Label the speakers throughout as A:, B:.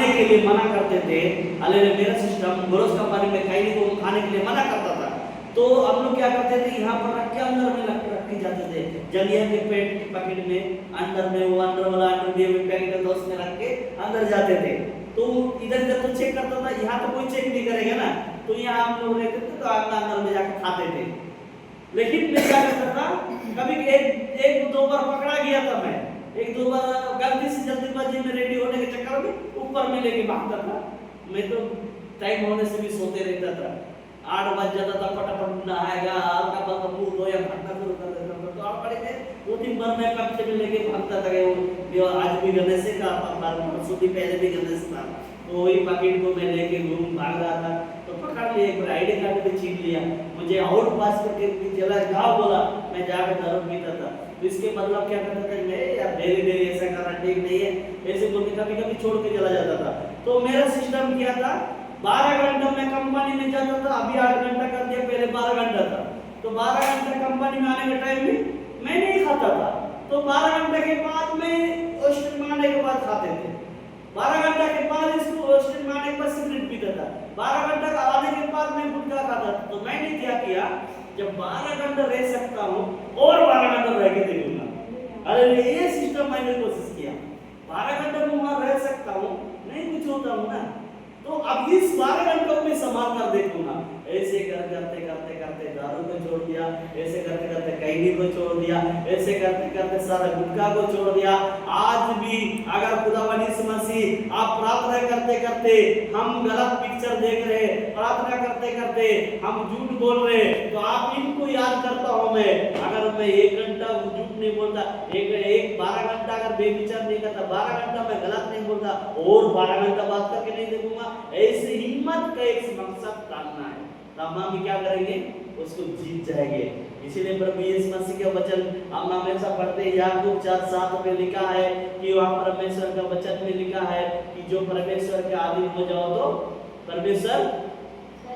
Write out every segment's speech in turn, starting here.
A: खाने के लिए मना करते थे। हालेलुया, मेरा सिस्टम ग्रोस कंपनी में कहीं को खाने के लिए मना करता था, तो हम लोग क्या करते थे, यहाँ पर रख के अंदर में रखे जाते थे, जंगिया के पेट पॉकेट में अंदर में, वो अंदर वाला अंडर दिए हुए पैकेट दोस्त में रख के अंदर जाते थे। तो इधर जब तो चेक करता था, यहाँ तो कोई चेक नहीं करेगा ना, तो यहाँ हम लोग रहते थे तो अंदर में जाकर खाते थे। लेकिन मैं क्या करता था, कभी एक दो बार पकड़ा गया था, मैं एक दो बार गलती से जल्दीबाजी में रेडी होने के चक्कर में ऊपर में लेके भागता था। मैं तो टाइम होने से भी सोते रहता था, 8 बज जाता था, फटाफट नहाएगा, हल्का फल्का मुंह धोया, भागना शुरू कर देता था। तो आप पड़े थे 2-3 बार मैं कब्जे में लेके भागता था, वो आज भी गणेश से का परसों भी पहले भी गणेश था, तो वही पैकेट को मैं लेके घूम भाग रहा था, तो पकड़ लिया, एक आईडी कार्ड भी छीन लिया, मुझे आउट पास करके चला जाओ बोला, मैं जाकर दारू पीता था। तो इसके मतलब क्या करता था मैं, यार डेली ऐसा करना ठीक नहीं है, ऐसे बोल के कभी कभी छोड़ के चला जाता था। तो मेरा सिस्टम क्या था, 12 घंटा मैं कंपनी में जाता था, अभी 8 घंटा कर दिया, पहले 12 घंटा था। तो 12 घंटा कंपनी में आने के टाइम में मैं नहीं खाता था, तो 12 घंटे के बाद में हॉस्टल में आने के बाद खाते थे। 12 घंटा के बाद इसको हॉस्टल में आने के बाद सिगरेट पीता था, 12 घंटा का आने के बाद मैं गुटखा खाता था। तो मैंने क्या किया, जब 12 घंटा रह सकता हूँ और 12 घंटा रह के देखूंगा। अरे ये सिस्टम मैंने कोशिश किया, 12 घंटा मैं वहां रह सकता हूँ, नहीं कुछ होता हूँ ना, तो अब इस 12 घंटों में संभाल कर देखूंगा। ऐसे करते करते दारू को छोड़ दिया, ऐसे करते करते कैदी को छोड़ दिया, ऐसे करते करते सारा गुटखा को छोड़ दिया। आज भी अगर खुदावंद यीशु मसीह आप प्रार्थना करते करते हम गलत पिक्चर देख रहे, प्रार्थना करते करते हम झूठ बोल रहे, तो आप इनको याद करता हूं मैं, अगर मैं 1 घंटा झूठ नहीं बोलता, एक 12 घंटा अगर बेविचार नहीं करता, 12 घंटा मैं गलत नहीं बोलता, और 12 घंटा बात करके नहीं देखूंगा, ऐसे हिम्मत का एक मकसद करना है, तब हम क्या करेंगे, उसको जीत जाएंगे। इसीलिए प्रभु यीशु मसीह के वचन हम हमेशा पढ़ते हैं, याकूब 4:7 में लिखा है कि वहां परमेश्वर का वचन में लिखा है कि जो परमेश्वर के अधीन हो जाओ तो परमेश्वर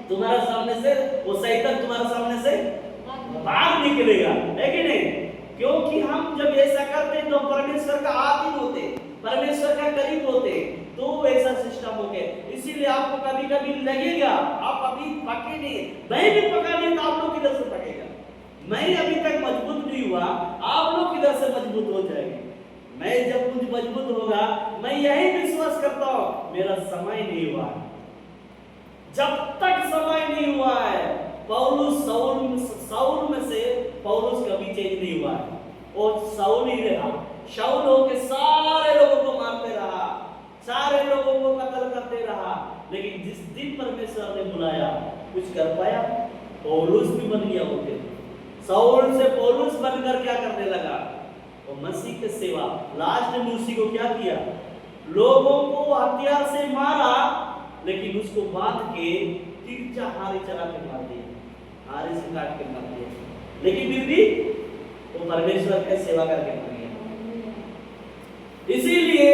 A: तुम्हारे सामने से, वो शैतान तुम्हारे सामने से भाग निकलेगा, है कि नहीं? क्योंकि हम जब ऐसा करते हैं तो परमेश्वर का अधीन होते, परमेश्वर का करीब होते, तो ऐसा सिस्टम हो गया। इसीलिए आपको कभी कभी लगेगा आप अभी पके नहीं, मैं भी पका नहीं, तो आप लोग किधर से पकेगा? मैं अभी तक मजबूत नहीं हुआ, आप लोग किधर से मजबूत हो जाएंगे? मैं जब कुछ मजबूत होगा, मैं यही विश्वास करता हूं, मेरा समय नहीं हुआ, जब तक समय नहीं हुआ है, पौलुस साउल में से पौलुस कभी चेंज नहीं हुआ है, और साउल ही रहा, शाऊल होके सारे लोगों को मारते रहा, सारे लोगों को कत्ल करते रहा, लेकिन जिस दिन परमेश्वर ने बुलाया कुछ कर पाया? पौलुस भी बन गया होते, साउल से पौलुस बनकर क्या करने लगा, वो मसीह की सेवा। लास्ट में उसी को क्या किया, लोगों को हथियार से मारा, लेकिन उसको बांध के तिरछा हारी चला के मार दिया, हारी से काट के मार दिया, लेकिन फिर भी वो परमेश्वर की सेवा करके मर गया। इसीलिए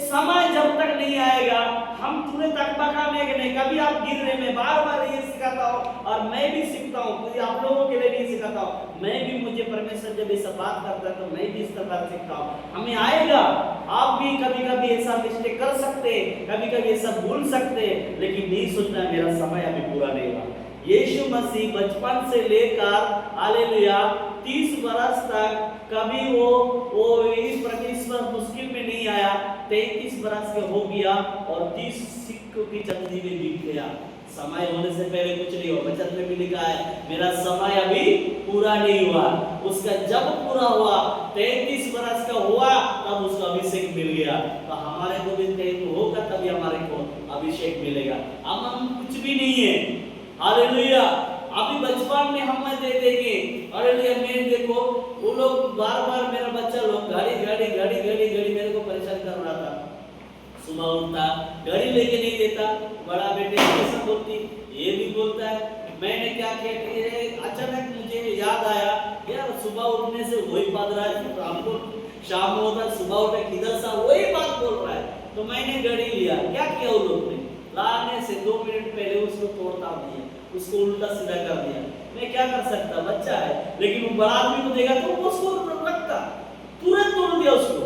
A: समय जब तक नहीं आएगा, हम तुरंत अकबकाने के नहीं, कभी आप गिर रहे, मैं बार बार ये सिखाता हूँ, और मैं भी सीखता हूँ, मुझे आप लोगों के लिए भी सिखाता हूँ, मैं भी, मुझे परमेश्वर जब ऐसा बात करता है तो मैं भी इस तरह सीखता हूँ। हमें आएगा, आप भी कभी कभी ऐसा मिस्टेक कर सकते, कभी कभी ऐसा भूल सकते, लेकिन नहीं सोचना मेरा समय अभी पूरा नहीं हुआ। यीशु मसीह बचपन से लेकर हालेलुया 30 वर्ष तक कभी वो इस प्रतिस्पर्धा मुश्किल में नहीं आया, 33 वर्ष के हो गया और 30 सिक्कों की चंदी में बीत गया। समय होने से पहले कुछ नहीं हुआ, वचन में भी लिखा है मेरा समय अभी पूरा नहीं हुआ। उसका जब पूरा हुआ 33 वर्ष का हुआ तब उसको अभिषेक मिल गया। तो हमारे को भी 33 होगा तभी हमारे को अभिषेक मिलेगा। अब हम कुछ भी नहीं है, हालेलुया। अभी बचपन में हम दे देंगे, हालेलुया। मैं देखो वो लोग बार बार मेरा बच्चा लोग गाड़ी मेरे को परेशान कर रहा था। सुबह उठता गाड़ी लेके नहीं देता, बड़ा बेटे ऐसा बोलती, ये भी बोलता है। मैंने क्या किया कि अचानक मुझे याद आया यार सुबह उठने से वही बात रहा है, तो हमको शाम होता सुबह उठे किधर सा वही बात बोल रहा है। तो मैंने गाड़ी लिया, क्या किया वो लोग ने, लाने से 2 मिनट पहले उसको तोड़ता दिया, उसको उल्टा सीधा कर दिया। मैं क्या कर सकता, बच्चा है, लेकिन वो बड़ा आदमी को देगा तो उसको रखता, तुरंत तोड़ दिया उसको।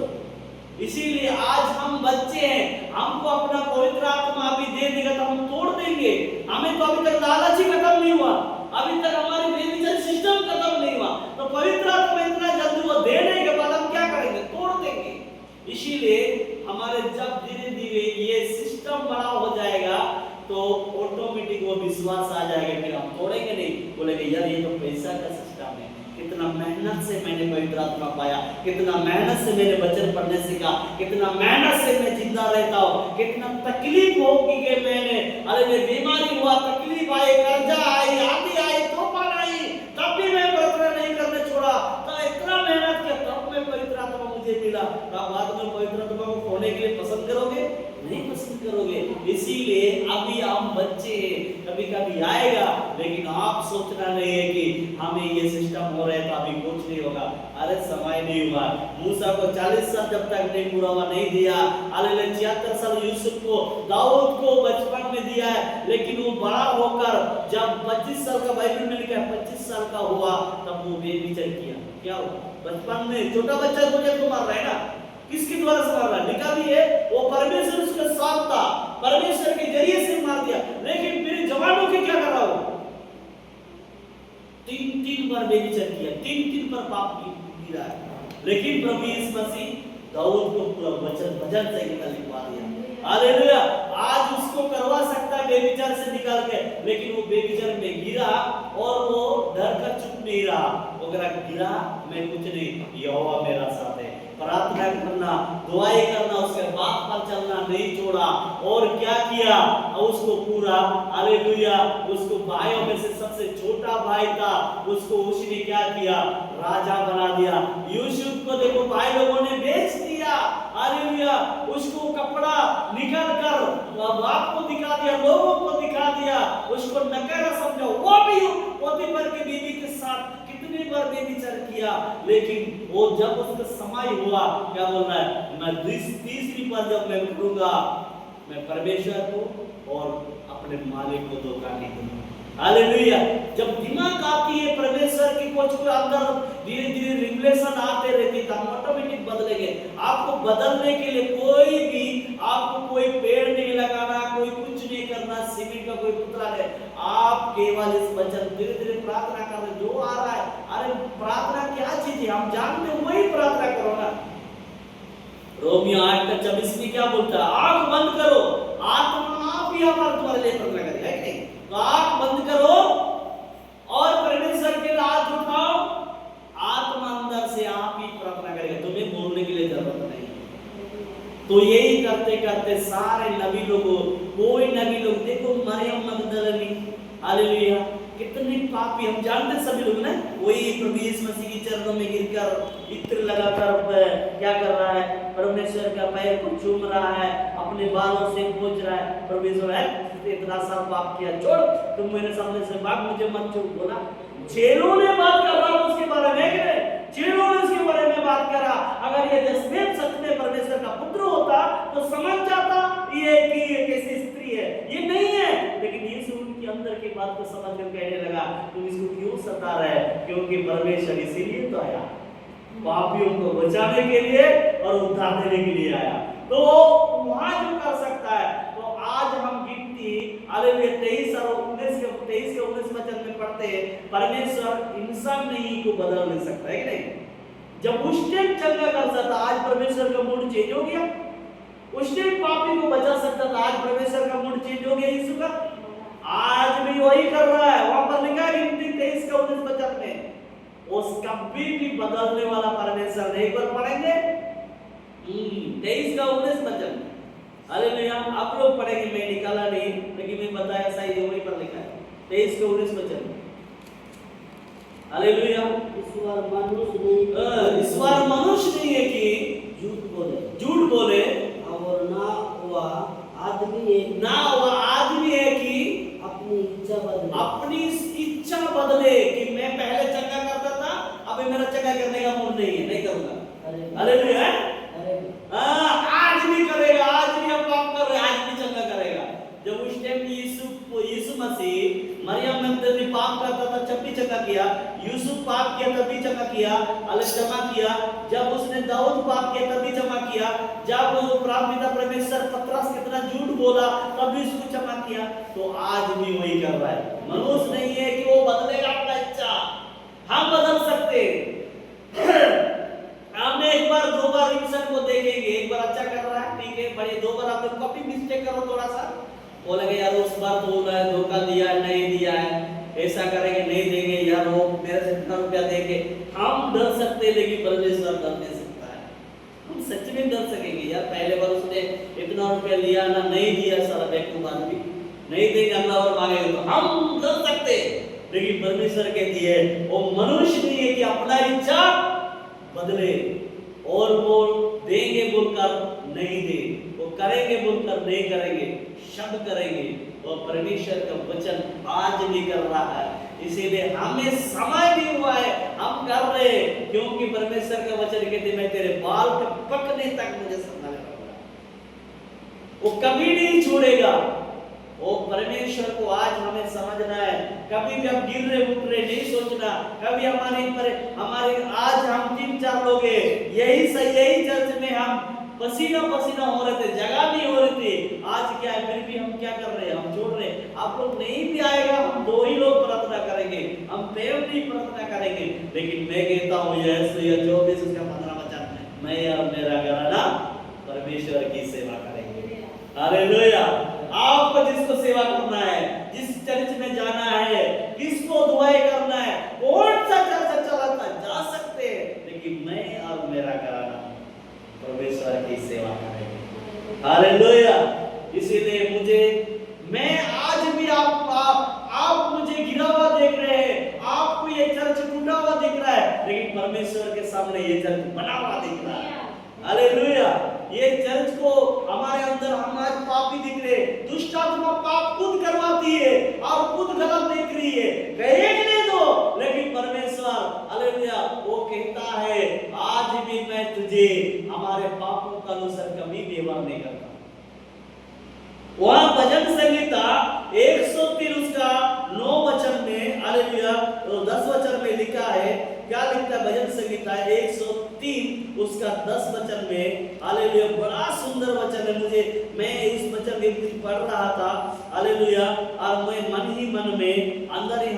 A: इसीलिए आज हम बच्चे हैं, हमको अपना पवित्र आत्मा अभी दे देगा तो हम तोड़ देंगे। हमें तो अभी तक लालच ही खत्म नहीं हुआ, अभी तक हमारी बेविचार सिस्टम खत्म नहीं हुआ, तो पवित्र आत्मा इतना जल्दी वो देने के बाद हम क्या करेंगे? तोड़ देंगे। इसीलिए हमारे जब धीरे धीरे ये सिस्टम बड़ा हो जाएगा तो ऑटोमेटिक वो विश्वास आ जाएगा, फिर हम तोड़ेंगे नहीं, बोलेंगे यार ये तो पैसा का सिस्टम है, कितना मेहनत से मैंने पवित्र आत्मा पाया, कितना मेहनत से मैंने वचन पढ़ने सीखा, कितना मेहनत से मैं जिंदा रहता हूँ, कितना तकलीफ होगी कि मैंने, अरे मैं बीमारी हुआ, तकलीफ आई, कर्जा आई, आंधी आई, तूफान आई, तब भी मैं प्रार्थना नहीं करने छोड़ा, तो इतना मेहनत किया तब मैं पवित्र आत्मा मुझे मिला। तो बाद में पवित्र आत्मा को खोने के लिए पसंद करोगे? नहीं पसंद करोगे। इसीलिए अभी हम बच्चे हैं, कभी कभी आएगा, लेकिन आप सोचना नहीं है कि हमें ये सिस्टम हो रहा है तो अभी कुछ नहीं होगा। अरे समय नहीं हुआ, मूसा को 40 साल जब तक नहीं पूरा हुआ नहीं दिया, अरे 76 साल यूसुफ को, दाऊद को बचपन में दिया है, लेकिन वो बड़ा होकर जब 25 साल का, बाइबल में लिखा है 25 साल का हुआ तब वो बेविचार किया। क्या हुआ? बचपन में छोटा बच्चा को जब मार रहा है ना, किसके द्वारा से मार रहा है? लिखा भी है वो परमेश्वर उसके साथ था, परमेश्वर के जरिए से मार दिया, लेकिन फिर जवानों के क्या कर रहा हो? 3 बार बेविचार किया, 3 बार पाप गिरा है, लेकिन प्रभु यीशु मसीह दाऊद को पूरा वचन भजन संहिता लिखवा दिया। हालेलुया। आज उसको करवा सकता है बेविचार से निकाल के, लेकिन वो बेविचार में गिरा और वो डर कर चुप नहीं रहा, वो गिरा मैं कुछ नहीं, यहोवा मेरा साथ है, प्रार्थना करना, दुआएं करना, उसके बात पर चलना नहीं छोड़ा। और क्या किया? उसको पूरा, हालेलुया, उसको भाइयों में से सबसे छोटा भाई था, उसको उसने क्या किया? राजा बना दिया। यूसुफ को देखो भाई लोगों ने बेच दिया, हालेलुया, उसको कपड़ा निकाल कर बाप को दिखा दिया, लोगों को दिखा दिया, उसको नकारा समझा। वो भी पोतीफर की बीवी के साथ कितनी बार बेविचार किया, लेकिन वो जब उसका समय हुआ, क्या बोल रहा है? मैं तीसरी बार जब मैं उठूंगा, मैं परमेश्वर को और अपने मालिक को धोखा नहीं दूंगा। हालेलुया। जब दिमाग आती है परमेश्वर की कुछ को अंदर धीरे धीरे रिवलेशन आते रहती है, हम ऑटोमेटिक बदलेंगे। आपको बदलने के लिए कोई भी, आपको कोई पेड़ नहीं लगाना, कोई कुछ नहीं करना, सीमेंट का कोई पुतला नहीं, आप केवल इस वचन धीरे धीरे प्रार्थना कर रहे, जो आ रहा है, अरे प्रार्थना क्या चीज है हम जानते हैं, वही प्रार्थना करो ना। रोमियो 8:24 में क्या बोलता है? आंख बंद करो, आत्मा आप ही हमारे तुम्हारे लिए प्रार्थना करेगा, है नहीं? तो आंख बंद करो और परमेश्वर के हाथ उठाओ, आत्मा अंदर से आप ही प्रार्थना करेगा, तुम्हें बोलने के लिए जरूरत नहीं। तो यही करते करते सारे नबी लोगों, कोई नबी लोग देखो, मरियम मगदलिनी, हालेलुया, कितने पापी हम जानते सभी लोग ना, वही प्रभु यीशु मसीह के चरणों में गिरकर इत्र लगाकर क्या कर रहा है? परमेश्वर का पैर को चूम रहा है, अपने बालों से पोंछ रहा है। प्रभु यीशु है इतना सा पाप किया, छोड़, तुम मेरे सामने से भाग, मुझे मत छू। बोला चेलों ने बात कर रहा उसके बारे में, चेलों ने उसके बारे में बात करा। अगर ये जसमेत सच में परमेश्वर का पुत्र होता तो समझ जाता ये कि ये कैसी स्त्री है, ये नहीं है, लेकिन यीशु उनके अंदर की बात को समझ कर कहने लगा, तुम इसको क्यों सता रहे? क्योंकि परमेश्वर इसीलिए तो आया, पापियों को बचाने के लिए और उद्धार देने के लिए आया। तो वहां जो कर सकता है, तो आज हम गिनती, हालेलुया, 23 और 19 वचन में पढ़ते हैं, परमेश्वर इंसान नहीं को बदल नहीं सकता है कि नहीं? जब उस टाइम चंगा कर सकता, आज परमेश्वर का मूड चेंज हो गया। उस टाइम पापी को बचा सकता था, आज परमेश्वर का मूड चेंज हो गया यीशु का। आज भी वही कर रहा है, वहां पर लिखा है गिनती 23 का 19 वचन में, उस कभी भी बदलने वाला परमेश्वर नहीं। पर पढ़ेंगे 23 का 19 वचन, हालेलुया, आप लोग पढ़ेंगे, मैं निकाला नहीं, लेकिन मैं बताया सही वही पर लिखा है 23 का 19 वचन, हालेलुया।
B: ईश्वर
A: मनुष्य नहीं है कि झूठ बोले
B: और ना वह आदमी है कि अपनी इच्छा
A: बदले कि मैं पहले चंगा करता था, अभी मेरा चंगा करने का मूड नहीं है, नहीं करूंगा। हालेलुया। आज भी करेगा, आज भी हम पाप कर रहे, आज भी चंगा करेगा। जब उस टाइम यीशु मसीह मरियम मगदलिनी पाप करता था, जब भी चंगा किया, यूसुफ पाप किया तभी क्षमा किया, अलग क्षमा किया। जब उसने दाऊद पाप किया तभी क्षमा किया। जब वो पिता परमेश्वर पतरस कितना झूठ बोला तभी उसको क्षमा किया। तो आज भी वही कर रहा है। मनुष्य नहीं है कि वो बदलेगा अपना इच्छा, हम बदल सकते। हमने एक बार दो बार इंसान को देखेंगे, एक बार अच्छा कर रहा है ठीक है, बड़े दो बार आप कॉपी मिस्टेक करो थोड़ा सा, वो लगे यार उस बार तो बोल रहा है धोखा दिया है, नहीं दिया है, ऐसा करेंगे नहीं देंगे यार, वो मेरे से इतना रुपया देंगे। हम डर सकते लेकिन परमेश्वर डर नहीं सकता है। हम सच में डर सकेंगे यार, पहले बार उसने इतना रुपया लिया ना, नहीं दिया, सारा बेवकूफ आदमी नहीं देंगे, अल्लाह और मांगेगा तो हम डर सकते। लेकिन परमेश्वर कहती है वो मनुष्य नहीं है कि अपना इच्छा बदले, और वो देंगे बोलकर नहीं दे, वो करेंगे बोलकर नहीं करेंगे, शब्द करेंगे। और परमेश्वर का वचन आज भी कर रहा है, इसीलिए हमें समय भी हुआ है, हम कर रहे हैं, क्योंकि परमेश्वर का वचन कहते मैं तेरे बाल के पकने तक मुझे संभाले रखूंगा, वो कभी नहीं छोड़ेगा। वो परमेश्वर को आज हमें समझना है। कभी भी हम गिर रहे उठ रहे नहीं सोचना, कभी हमारे आज हम 3-4 लोग यही चर्च में हम पसीना पसीना हो रहे थे, जगह नहीं हो रही थी। आज क्या है, फिर भी हम क्या कर रहे हैं, हम छोड़ रहे हैं। आप लोग नहीं भी आएगा, हम 2 ही लोग प्रार्थना करेंगे, हम प्रेम नहीं प्रार्थना करेंगे। लेकिन मैं कहता हूँ यह 24 उसका 15 वचन, मैं और मेरा घराना परमेश्वर की सेवा करेंगे। हालेलुया। आपको जिसको सेवा करना है, जिस चर्च में जाना है, किसको दुआएं करना है, कौन सा चर्च चलाता जा सकते हैं, लेकिन मैं और मेरा घराना परमेश्वर की सेवा करेंगे। हालेलुया। इसीलिए मैं आज भी आप मुझे गिरा हुआ देख रहे हैं, आपको ये चर्च टूटा हुआ दिख रहा है, लेकिन परमेश्वर के सामने ये चर्च बना हुआ दिख रहा है। हालेलुया। ये चर्च को हमारे अंदर हम आज पापी दिख रहे, दुष्ट आत्मा पाप खुद करवाती है और खुद गलत दिख रही है, कहने दो। लेकिन परमेश्वर हालेलुया वो कहता है आज भी मैं तुझे हमारे पापों का अनुसार कभी व्यवहार नहीं करता। वहां भजन संहिता 103 उसका 9 वचन में हालेलुया 10 वचन में लिखा है, क्या लिखता है भजन संहिता 103 उसका 10 वचन में, हालेलुया बड़ा सुंदर वचन है। मैं इस वचन के पढ़ रहा था हालेलुया, और मैं मन ही मन में अंदर ही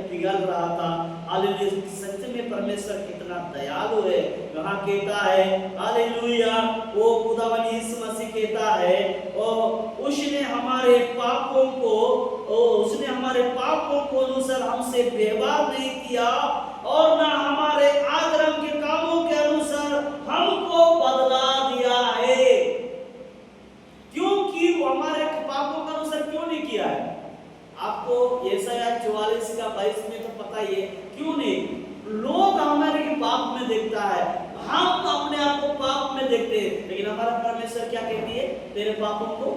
A: पिघल रहा था। हालेलुया सच में परमेश्वर कितना दयालु है। वहां कहता है हालेलुया वो खुदावन यीशु मसीह कहता है और उसने हमारे पापों को अनुसार हमसे व्यवहार नहीं किया और ना हमारे आचरण के कामों के अनुसार हमको बदला दिया है। क्योंकि वो हमारे पापों का अनुसार क्यों नहीं किया है? आपको यशायाह 44 का 22 में तो पता ही है क्यों नहीं। लोग हमारे के पाप में देखता है, हम अपने आप को पाप में देखते हैं, लेकिन हमारा परमेश्वर क्या कहती है, तेरे पापों को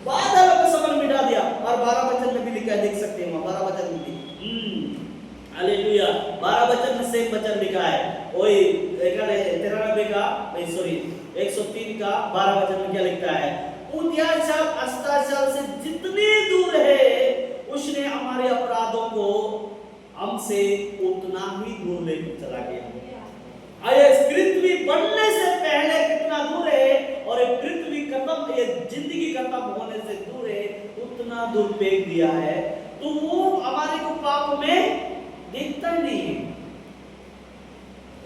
A: बादल के समान मिटा दिया। और 12 वचन में भी लिखा है, देख सकते हैं 12 वचन में भी हालेलुया 12 वचन में सेम वचन लिखा है। वही 93 का 103 का 12 वचन में क्या लिखता है, उद्याचार अस्ताचार से जितनी दूर है उसने हमारे अपराधों को हमसे उतना ही दूर लेकर चला गया। पृथ्वी बनने से पहले कितना दूर है और ये पृथ्वी खत्म, ये जिंदगी खत्म होने से दूर है, उतना दूर फेंक दिया है। तो वो हमारे को पाप में देखता नहीं है,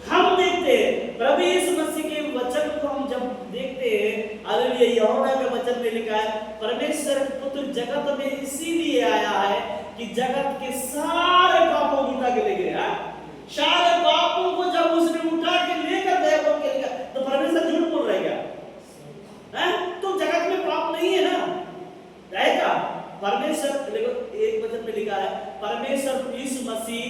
A: हम देखते हैं। प्रभु यीशु मसीह के वचन को हम जब देखते हैं, हालेलुया यूहन्ना के वचन में लिखा है परमेश्वर पुत्र जगत में इसीलिए आया है कि जगत के सारे पापों को उठा के ले गया। सारे पापों को जब उसने उठा के लेकर गया तो परमेश्वर झूठ बोल रहा है? तो जगत में पाप नहीं है ना, रहेगा। परमेश्वर देखो एक वचन में लिखा है परमेश्वर यीशु मसीह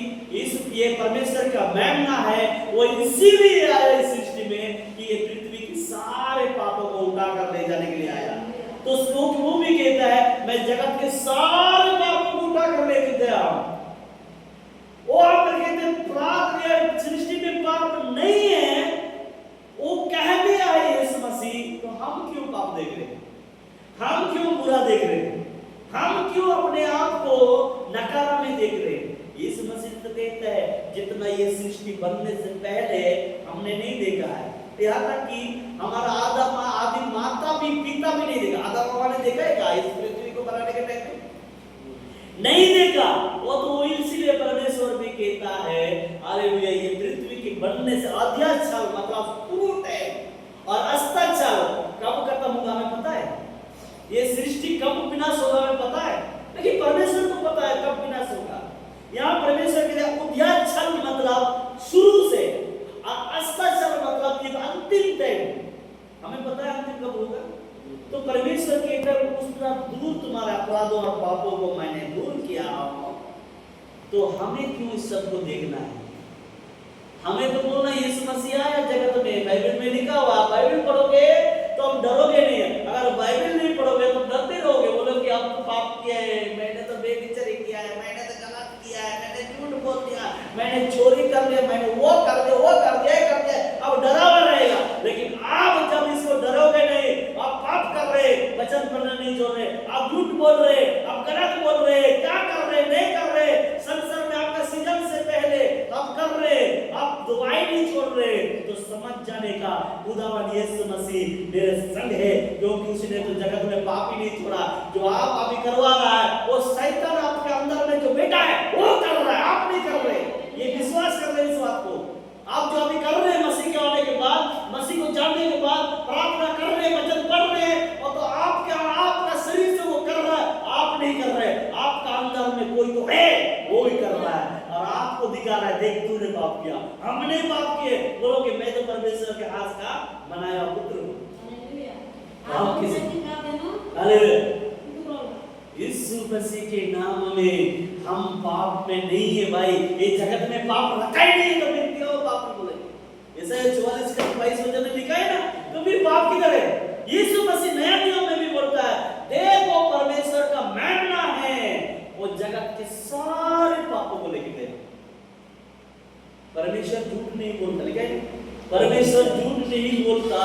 A: ये परमेश्वर का मेमना है, वो इसीलिए आया इस सृष्टि में कि ये पृथ्वी के सारे पापों को उठाकर ले जाने के लिए आया। तो वो भी कहता है मैं जगत के सारे पापों को उठाकर लेके गया। और कहते सृष्टि में पाप नहीं है, वो कह दिया है यीशु मसीह, तो हम क्यों पाप देख रहे हैं, हम क्यों बुरा देख रहे हैं, हम क्यों अपने आप को नकारा में देख रहे हैं? यीशु मसीह तो कहता है जितना ये सृष्टि बनने से पहले हमने नहीं देखा है, यहाँ तक कि हमारा आदि माता भी पिता भी नहीं देखा। आदम हवा ने देखा है क्या इस पृथ्वी को बनाने के टाइम पे? नहीं देखा। वो तो इसीलिए परमेश्वर भी कहता है हालेलुया, ये पृथ्वी के बनने से आधा साल मतलब पूर्ण टाइम और अस्ताचल कब खत्म होगा हमें पता है? ये सृष्टि कब विनाश होगा हमें पता है, लेकिन परमेश्वर को पता है कब विनाश होगा। यहाँ परमेश्वर के लिए उद्याचल मतलब शुरू से, अस्ताचल मतलब ये अंतिम टाइम हमें पता है अंतिम कब होगा। तो परमेश्वर के अंदर उस तरह दूर तुम्हारे अपराधों और पापों को मैंने दूर किया, तो हमें क्यों इस सब को देखना है? हमें तो बोलना यीशु मसीह आया जगत में, बाइबल में लिखा हुआ, बाइबल पढ़ोगे तो हम डरोगे नहीं। अगर बाइबल नहीं पढ़ोगे तो डरते रहोगे, बोलोगे अब तो पाप किया है, मैंने तो बेविचारी किया है, मैंने तो गलत किया है, मैंने झूठ बोल दिया, मैंने चोरी कर लिया, मैंने वो कर दिया, अब डरा हुआ रहेगा। लेकिन आप जब इसको डरोगे नहीं, आप पाप कर रहे, वचन पढ़ना नहीं छोड़ रहे, आप झूठ बोल रहे, आप गलत बोल रहे, क्या कर रहे नहीं कर रहे, संसार में आपका सृजन से पहले आप कर रहे, आप दुआई नहीं छोड़ रहे, तो समझ जाने का खुदावन यीशु मसीह मेरे संग है, क्योंकि उसने तो जगत में पाप ही नहीं छोड़ा। जो आप अभी करवा रहा है वो शैतान आपके अंदर में जो बेटा है वो कर रहा है, आप नहीं कर रहे। ये विश्वास कर रहे इस बात को। आप जो अभी कर रहे हैं मसीह के आने के बाद, मसीह को जानने के बाद, प्रार्थना कर रहे हैं, वचन पढ़ रहे हैं, और तो आपका शरीर से वो कर रहा है, आप नहीं कर रहे। आपका अंदर में कोई तो है, वो ही कर रहा है और आपको दिखा रहा है, देख तूने पाप किया, हमने पाप किए। बोलो कि मैं तो परमेश्वर के हाथ का बनाया पुत्र हूं। यीशु मसीह के नाम में हम पाप में नहीं है भाई। ये जगत में पाप रखा ही नहीं, तो फिर क्यों पाप बोले? ऐसा 44 का 22 वचन में लिखा है ना, तो फिर पाप किधर है? यीशु मसीह नया नियम में भी बोलता है, देखो परमेश्वर का मानना है वो जगत के सारे पापों को लेके गए। परमेश्वर झूठ नहीं बोलता, लिखा है परमेश्वर झूठ नहीं बोलता।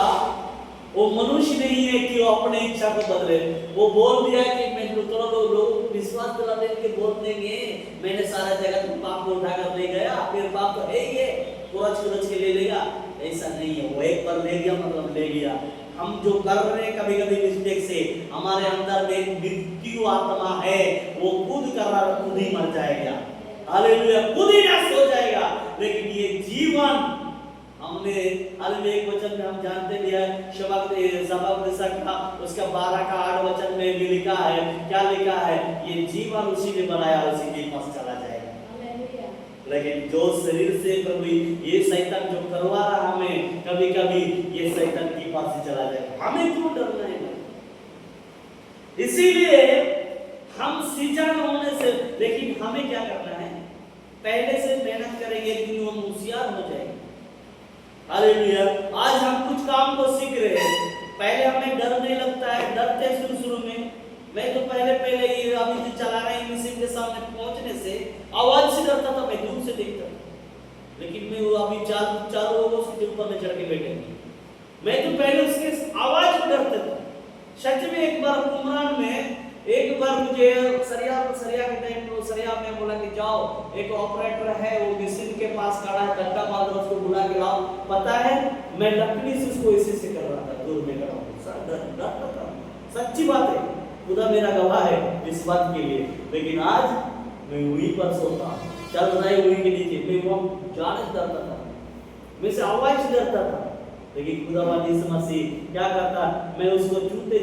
A: वो मनुष्य नहीं है कि वो अपने इच्छा को बदले। वो बोल दिया कि मैं थोड़ा लोग विश्वास दिलाने के बोल देंगे, मैंने सारा जगत में पाप को उठाकर ले गया, फिर पाप तो है ही है, कुरच के ले लेगा। ऐसा नहीं है, वो एक बार ले गया मतलब ले गया। हम जो कर रहे हैं कभी कभी मिस्टेक से, हमारे अंदर में मृत्यु आत्मा है, वो खुद कर रहा है, खुद ही मर जाएगा। हालेलुया, खुद ही नष्ट हो जाएगा। लेकिन ये जीवन हमने हालेलुया एक वचन में हम जानते भी है, सबक का उसका 12 का 8 वचन में भी लिखा है, क्या लिखा है? ये जीवन उसी ने बनाया, उसी के पास चला जाएगा। लेकिन जो शरीर से प्रभु ये शैतान जो करवा रहा हमें, कभी कभी ये शैतान के पास ही चला जाएगा। हमें क्यों डरना है? इसीलिए हम सृजन होने से, लेकिन हमें क्या करना है? पहले से मेहनत करेंगे, लेकिन हम होशियार हो जाएंगे। हालेलुया। आज हम कुछ काम को सीख रहे हैं, पहले हमें डर नहीं लगता है, डरते शुरू में। मैं तो पहले ये अभी जो चला रहा है मशीन के सामने पहुंचने से आवाज से डरता था, मैं दूर से देखता था। लेकिन मैं वो अभी चारों लोगों के ऊपर में चढ़ के बैठे, मैं तो पहले उसके आवाज को डरता था। सच में एक बार कुमरान में एक बार मुझे सरिया के टाइम में सरिया में बोला कि जाओ, एक ऑपरेटर है वो मशीन के पास खड़ा है, डंडा मार दो, उसको बुला के लाओ। पता है मैं लकड़ी से उसको ऐसे से कर रहा था, दूर में खड़ा हूं, डरता था। सच्ची बात है, खुदा मेरा गवाह है इस बात के लिए। लेकिन आज मैं वहीं पर सोता, चल रहा है वहीं के नीचे, मैं वहां जाने से डरता था, मैं से आवाज से डरता था। लेकिन खुदावन यीशु मसीह क्या करता, मैं उसको चूते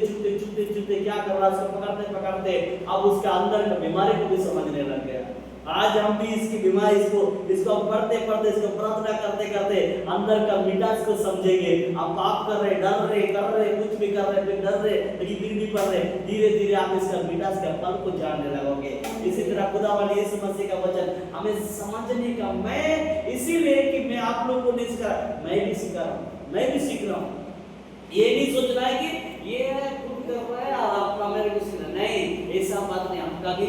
A: क्या कर रहा, उसको पकड़ते अब उसके अंदर की बीमारी को भी समझने लग गया। आज हम भी इसकी बीमारी इसको पढ़ते इसको प्रार्थना करते अंदर का मिठास को समझेंगे। हम पाप कर रहे, डर रहे, कर रहे, कुछ भी कर रहे, फिर डर रहे, लेकिन फिर भी पढ़ रहे, धीरे धीरे आप इसका मिठास का फल को जानने लगोगे। इसी तरह खुदावन यीशु मसीह का वचन हमें समझने का, मैं इसीलिए कि मैं आप लोगों को नहीं सिखा, मैं भी सीख रहा हूँ। ये नहीं सोचना है कि ये खुद कर रहा है और आपका मेरे को सीखना, नहीं, ऐसा बात नहीं। हम कभी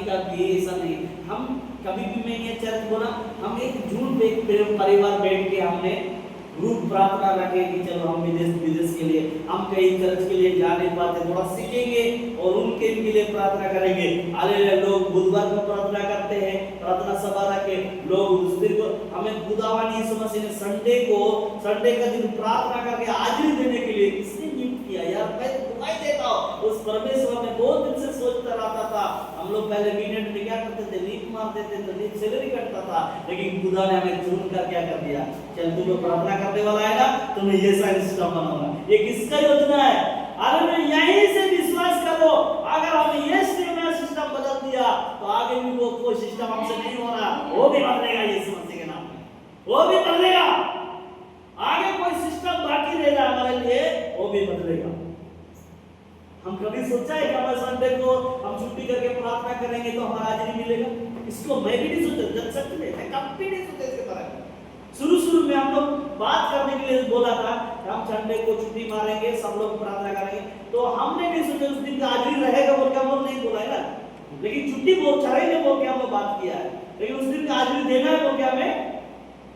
A: ऐसा नहीं, हम कभी भी मैं ये चर्च बोला, हम एक झूठ परिवार बैठ के हमने ग्रुप प्रार्थना रखे कि चलो हम विदेश के लिए, हम कहीं चर्च के लिए जा नहीं पाते, थोड़ा सीखेंगे और उनके दिन के लिए प्रार्थना करेंगे। हालेलुया। लोग बुधवार को प्रार्थना करते हैं, प्रार्थना सभा रखे लोग उस दिन को, हमें खुदावन यीशु मसीह ने संडे का दिन प्रार्थना करके हाजिरी देने के लिए किसने नियुक्त किया? यार मैं दुआई देता हूँ उस परमेश्वर में बहुत दिन से सोचता रहता था। हम लोग पहले मिनट में क्या करते थे, लीप मारते थे तो लीप सैलरी कटता था, लेकिन खुदा ने हमें चुन कर क्या कर दिया, चल तू जो प्रार्थना करने वाला है ना, तुम्हें ये सारा सिस्टम बनाऊंगा। ये किसका योजना है? अरे यहीं से विश्वास करो, अगर हम ये सिस्टम बदल दिया तो आगे भी वो कोई सिस्टम हमसे नहीं हो रहा, वो भी बदलेगा यीशु मसीह के नाम में, वो भी बदलेगा। आगे कोई सिस्टम बाकी रहेगा हमारे लिए, वो भी बदलेगा। हम कभी सोचा है कि हमारे संडे को हम छुट्टी करके प्रार्थना करेंगे तो हमारा हाजिरी मिलेगा? इसको मैं भी नहीं सोचा, जब सच में मैं कभी नहीं सोचा इसके बारे में। शुरू में हम लोग बात करने के लिए बोला था कि हम संडे को छुट्टी मारेंगे, सब लोग प्रार्थना करेंगे, तो हमने नहीं सोचा उस दिन का हाजिरी रहेगा बोल के हम लोग नहीं बोला है ना, लेकिन छुट्टी बोल चलेंगे बोल के हम लोग बात किया है, लेकिन उस दिन का हाजिरी देना है बोल के हमें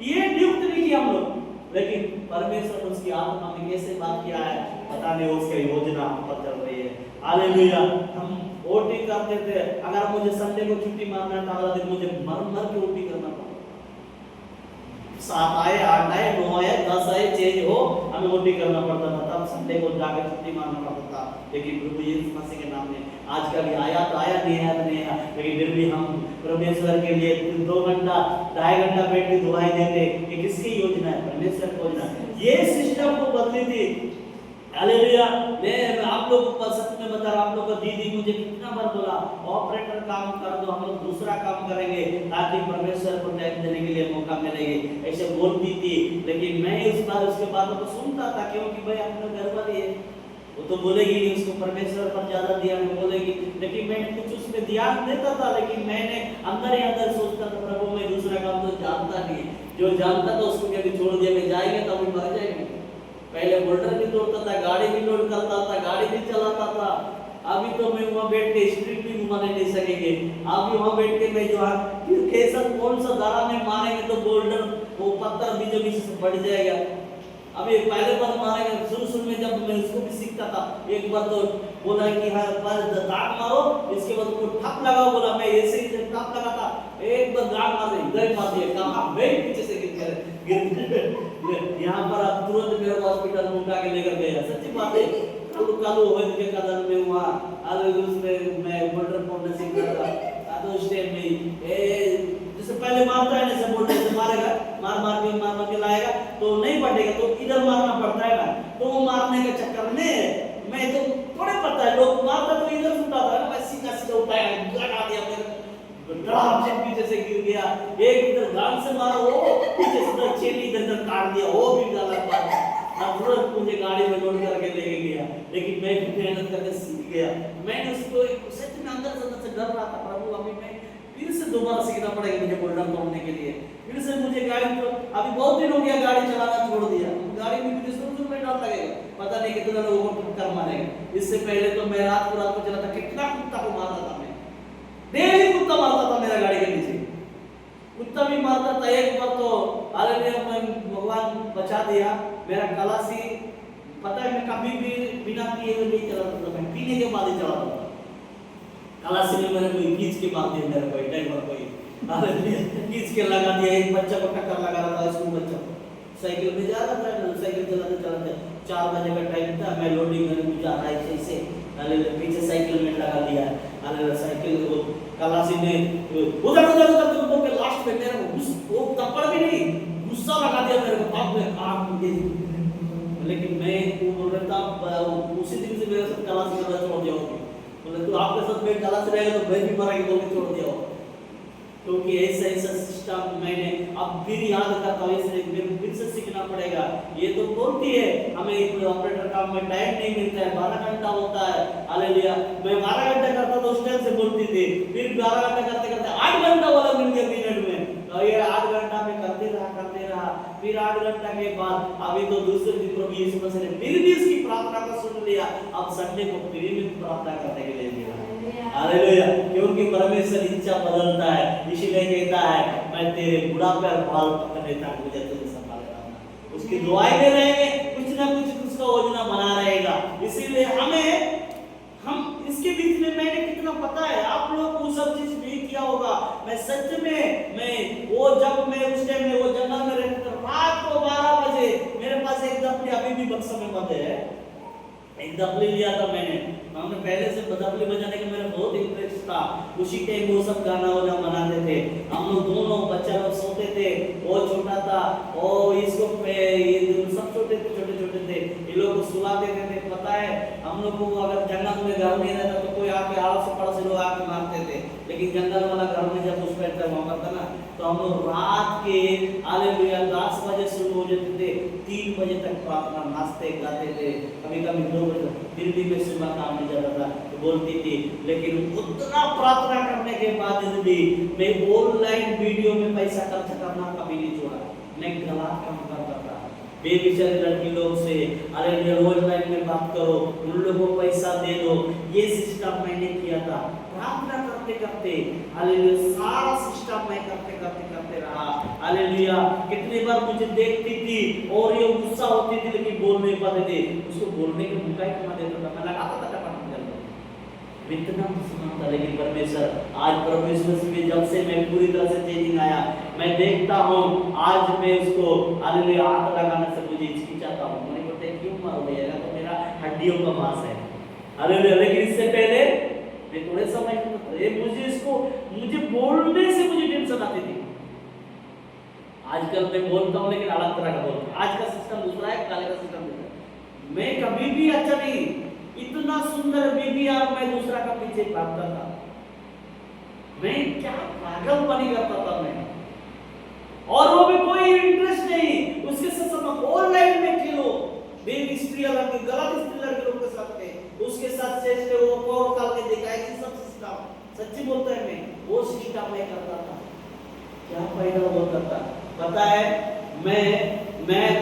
A: ये नियुक्त नहीं किया हम लोग। लेकिन परमेश्वर ने उसकी आत्मा में कैसे बात किया है पता नहीं, उसकी योजना हम पर चल रही है। हालेलुया। हम ओटी करते थे, अगर मुझे संडे को छुट्टी मारना था अगला दिन मुझे मर के ओटी करना पड़ा। 7 आए, 8 आए, 9 आए, 10 आए, चेंज हो, हमें ओटी करना पड़ता था, तब संडे को जाकर छुट्टी मारना पड़ता था। लेकिन प्रभु यीशु मसीह के नाम में आज का भी आया तो आया, नहीं आया तो नहीं आया, लेकिन फिर भी हम परमेश्वर के लिए 2 घंटा 2.5 घंटा बैठ के दुआई देते। ये किसकी योजना है? परमेश्वर की योजना। ये सिस्टम को बदली थी। हालेलुया। मैं आप लोगों को सच में बता रहा हूं, आप लोगों को दीदी मुझे कितना बार बोला ऑपरेटर काम कर दो, हम लोग दूसरा काम करेंगे ताकि परमेश्वर को टाइम देने के लिए मौका मिलेगा, ऐसे बोलती थी। लेकिन मैं उसके बातों को सुनता था, क्योंकि भाई अपने घर वाली है, वो तो बोलेगी नहीं, उसको परमेश्वर पर ज्यादा ध्यान बोलेगी, लेकिन मैं कुछ उसमें ध्यान देता था। लेकिन मैंने अंदर ही अंदर सोचता था प्रभु मैं दूसरा काम तो जानता नहीं, जो जानता था उसको कभी छोड़ दिया, मैं जाएंगे तो अभी मर जाएंगे। पहले बोल्डर भी तोड़ता था, गाड़ी भी लोड करता था, गाड़ी भी चलाता था। अभी तो मैं वहाँ बैठ के स्ट्रीट भी घुमाने नहीं सकेंगे। अभी वहाँ बैठ के मैं जो है कैसा कौन सा दारा में मारेंगे तो बोल्डर वो पत्थर बीचों बीच से बढ़ जाएगा। अभी पहले बार मारेंगे, शुरू में जब मैं उसको भी सीखता था, एक बार तो बोला कि हाँ पर दाग मारो, इसके बाद वो ठप लगाओ, बोला मैं ऐसे ही ठप लगा था, एक बार दाग मार दे, इधर मार दिया, कहाँ मैं पीछे से गिर यहाँ पर अब तुरंत मेरे हॉस्पिटल में उठा के लेकर गया। सच्ची बात है, कालू हो के कदर में हुआ, आज उसमें मैं बोल्डर फोड़ने सीख रहा था, तो उस टाइम में जैसे पहले मारता है ना, बोल्डर से मारेगा, मार के लाएगा तो नहीं पड़ेगा, तो इधर मारना पड़ता है ना, तो वो मारने के चक्कर में मैं तो थोड़े पता है, लोग मारता तो इधर उठाता है ना, मैं सीधा उठाया, लगा दिया, मेरे पीछे से गिर गया, एक इधर गाल से मारा, वो पीछे से चेली इधर काट दिया, वो भी गलत बात है। अब तुरंत मुझे गाड़ी में लोड करके लेके गया, लेकिन मैं भी मेहनत करके सीख गया। मैंने उसको सच में अंदर से डर रहा था, प्रभु अभी मैं फिर से दोबारा सीखना पड़ेगा मुझे बोल्डर तोड़ने के लिए, फिर से मुझे गाड़ी तो अभी बहुत दिन हो गया गाड़ी चलाना छोड़ दिया, गाड़ी में मुझे शुरू में डर लगेगा, पता नहीं कितना लोगों को ठक्कर मारेगा। इससे पहले तो मैं रात को चलाता, कितना कुत्ता को मारता था, मैं डेली कुत्ता मारता था मेरा गाड़ी के नीचे, कुत्ता भी मारता था। एक बार तो हालेलुया भगवान बचा दिया, मेरा कलासी पता है मैं कभी भी बिना पिए हुए नहीं चलाता था, मैं पीने के बाद ही चलाता था। कलासी में मैंने कोई खींच के मार दिया, मेरा कोई टाइम पर कोई हालेलुया खींच के लगा दिया, एक बच्चा को टक्कर लगा रहा था, स्कूल बच्चा को साइकिल में जा रहा था, साइकिल चलाते 4 बजे का टाइम था, मैं लोडिंग करने जा रहा है ऐसे, हालेलुया पीछे साइकिल में लगा दिया, हालेलुया साइकिल को कलासी ने उधर बोल के लास्ट में मेरे को वो थप्पड़ भी नहीं, गुस्सा लगा दिया मेरे को, अब मैं काम दे, लेकिन मैं वो बोल रहा था उसी दिन से मेरे साथ कलासी करना छोड़ दिया होगी, बोले तो आपके साथ मैं कलासी रहेगा तो मैं भी मरा के बोल के छोड़ दिया हो, क्योंकि ऐसा सिस्टम मैंने अब फिर याद करता हूँ, इसलिए मेरे फिर से सीखना पड़ेगा। ये तो बोलती है हमें ऑपरेटर काम में टाइम नहीं मिलता है, 12 घंटा होता है, हालेलुया मैं 12 घंटा करता तो उस टाइम से बोलती थी, फिर 12 घंटा करते करते 8 घंटा वाला मिल गया मिनट में, तो ये 8 घंटा में करते रहा, फिर 8 घंटा के बाद अभी तो दूसरे दिन प्रभु यीशु मसीह ने फिर भी इसकी प्रार्थना को सुन लिया, अब संडे को फिर भी प्रार्थना करने के लिए दिया, हालेलुया क्योंकि परमेश्वर इच्छा बदलता है, इसलिए कहता है मैं तेरे बुढ़ापे और बाल पकड़ने तक मुझे तुझे संभालेगा, उसकी दुआएं में रहेंगे, कुछ ना कुछ उसका योजना बना रहेगा। इसीलिए हम इसके बीच में मैंने कितना पता है आप लोग को सब चीज नहीं किया होगा। मैं सच में मैं वो जब मैं उस टाइम में वो जंगल में रहता था, रात को 12 बजे मेरे पास एक दफली अभी भी बक्सा में बंद है, एक दफली लिया था मैंने। हमने पहले से दफली बजाने का मेरा बहुत इंटरेस्ट था। उसी टाइम वो सब गाना वाना बनाते थे हम लोग, दोनों बच्चा लोग सोते थे, वो छोटा था और इसको ये सब छोटे छोटे थे, ये लोग को सुलाते थे। पता है हम लोग को अगर जंगल में घर नहीं रहता तो कोई आके आस पड़ोस लोग आके मारते थे, लेकिन जंगल वाला घर में जब उस बैठता वहां पर था ना, तो हम लोग रात के हालेलुया 10 बजे शुरू हो जाते थे, 3 बजे तक प्रार्थना नाचते गाते थे, कभी कभी 2 बजे फिर भी मैं सुबह काम नहीं जाता था तो बोलती थी। लेकिन उतना प्रार्थना करने के बाद भी मैं ऑनलाइन वीडियो में पैसा खर्च करना कभी नहीं छोड़ा। मैं गलत काम करता था, बेबिचारे लड़की लोग से अरे ऑनलाइन में बात करो, उन लोगों को पैसा दे दो, ये सिस्टम मैंने किया था। प्रार्थना करते करते हालेलुया सारा सिस्टम मैं करते रहा। हालेलुया कितनी बार मुझे देखती थी और ये गुस्सा होती थी लेकिन बोल नहीं पाते थे, उसको बोलने के मौका ही कमा देता था, मैं लगाता था टपक इतना दुश्मन था। लेकिन परमेश्वर आज परमेश्वर से जब से मैं पूरी तरह से चेंजिंग आया, मैं देखता हूँ आज मैं उसको हालेलुया हाथ लगाने से मुझे हिचकिचाता हूँ, मुझे बोलते क्यों मारो भैया, तो मेरा हड्डियों का मांस है। हालेलुया लेकिन इससे पहले मैं थोड़े समय ये मुझे बोलने से मुझे टेंशन आती थी। आजकल मैं बोलता हूँ लेकिन अलग तरह का बोलता हूँ, आज का सिस्टम दूसरा है, काले का सिस्टम दूसरा है। मैं कभी भी अच्छा नहीं, इतना सुंदर बीबी और मैं दूसरा का पीछे भागता था, मैं क्या पागलपनी करता था मैं, और वो भी कोई इंटरेस्ट नहीं। उसके साथ ऑनलाइन में खेलो, बेबी स्त्री लड़के गलत स्त्री लड़के लोग के साथ में उसके साथ चेस्ट वो कोड डाल के दिखाएगी सब सिस्टम, सच्ची बोलता है मैं वो सिस्टम मैं करता था। क्या फायदा होता था पता है, मैं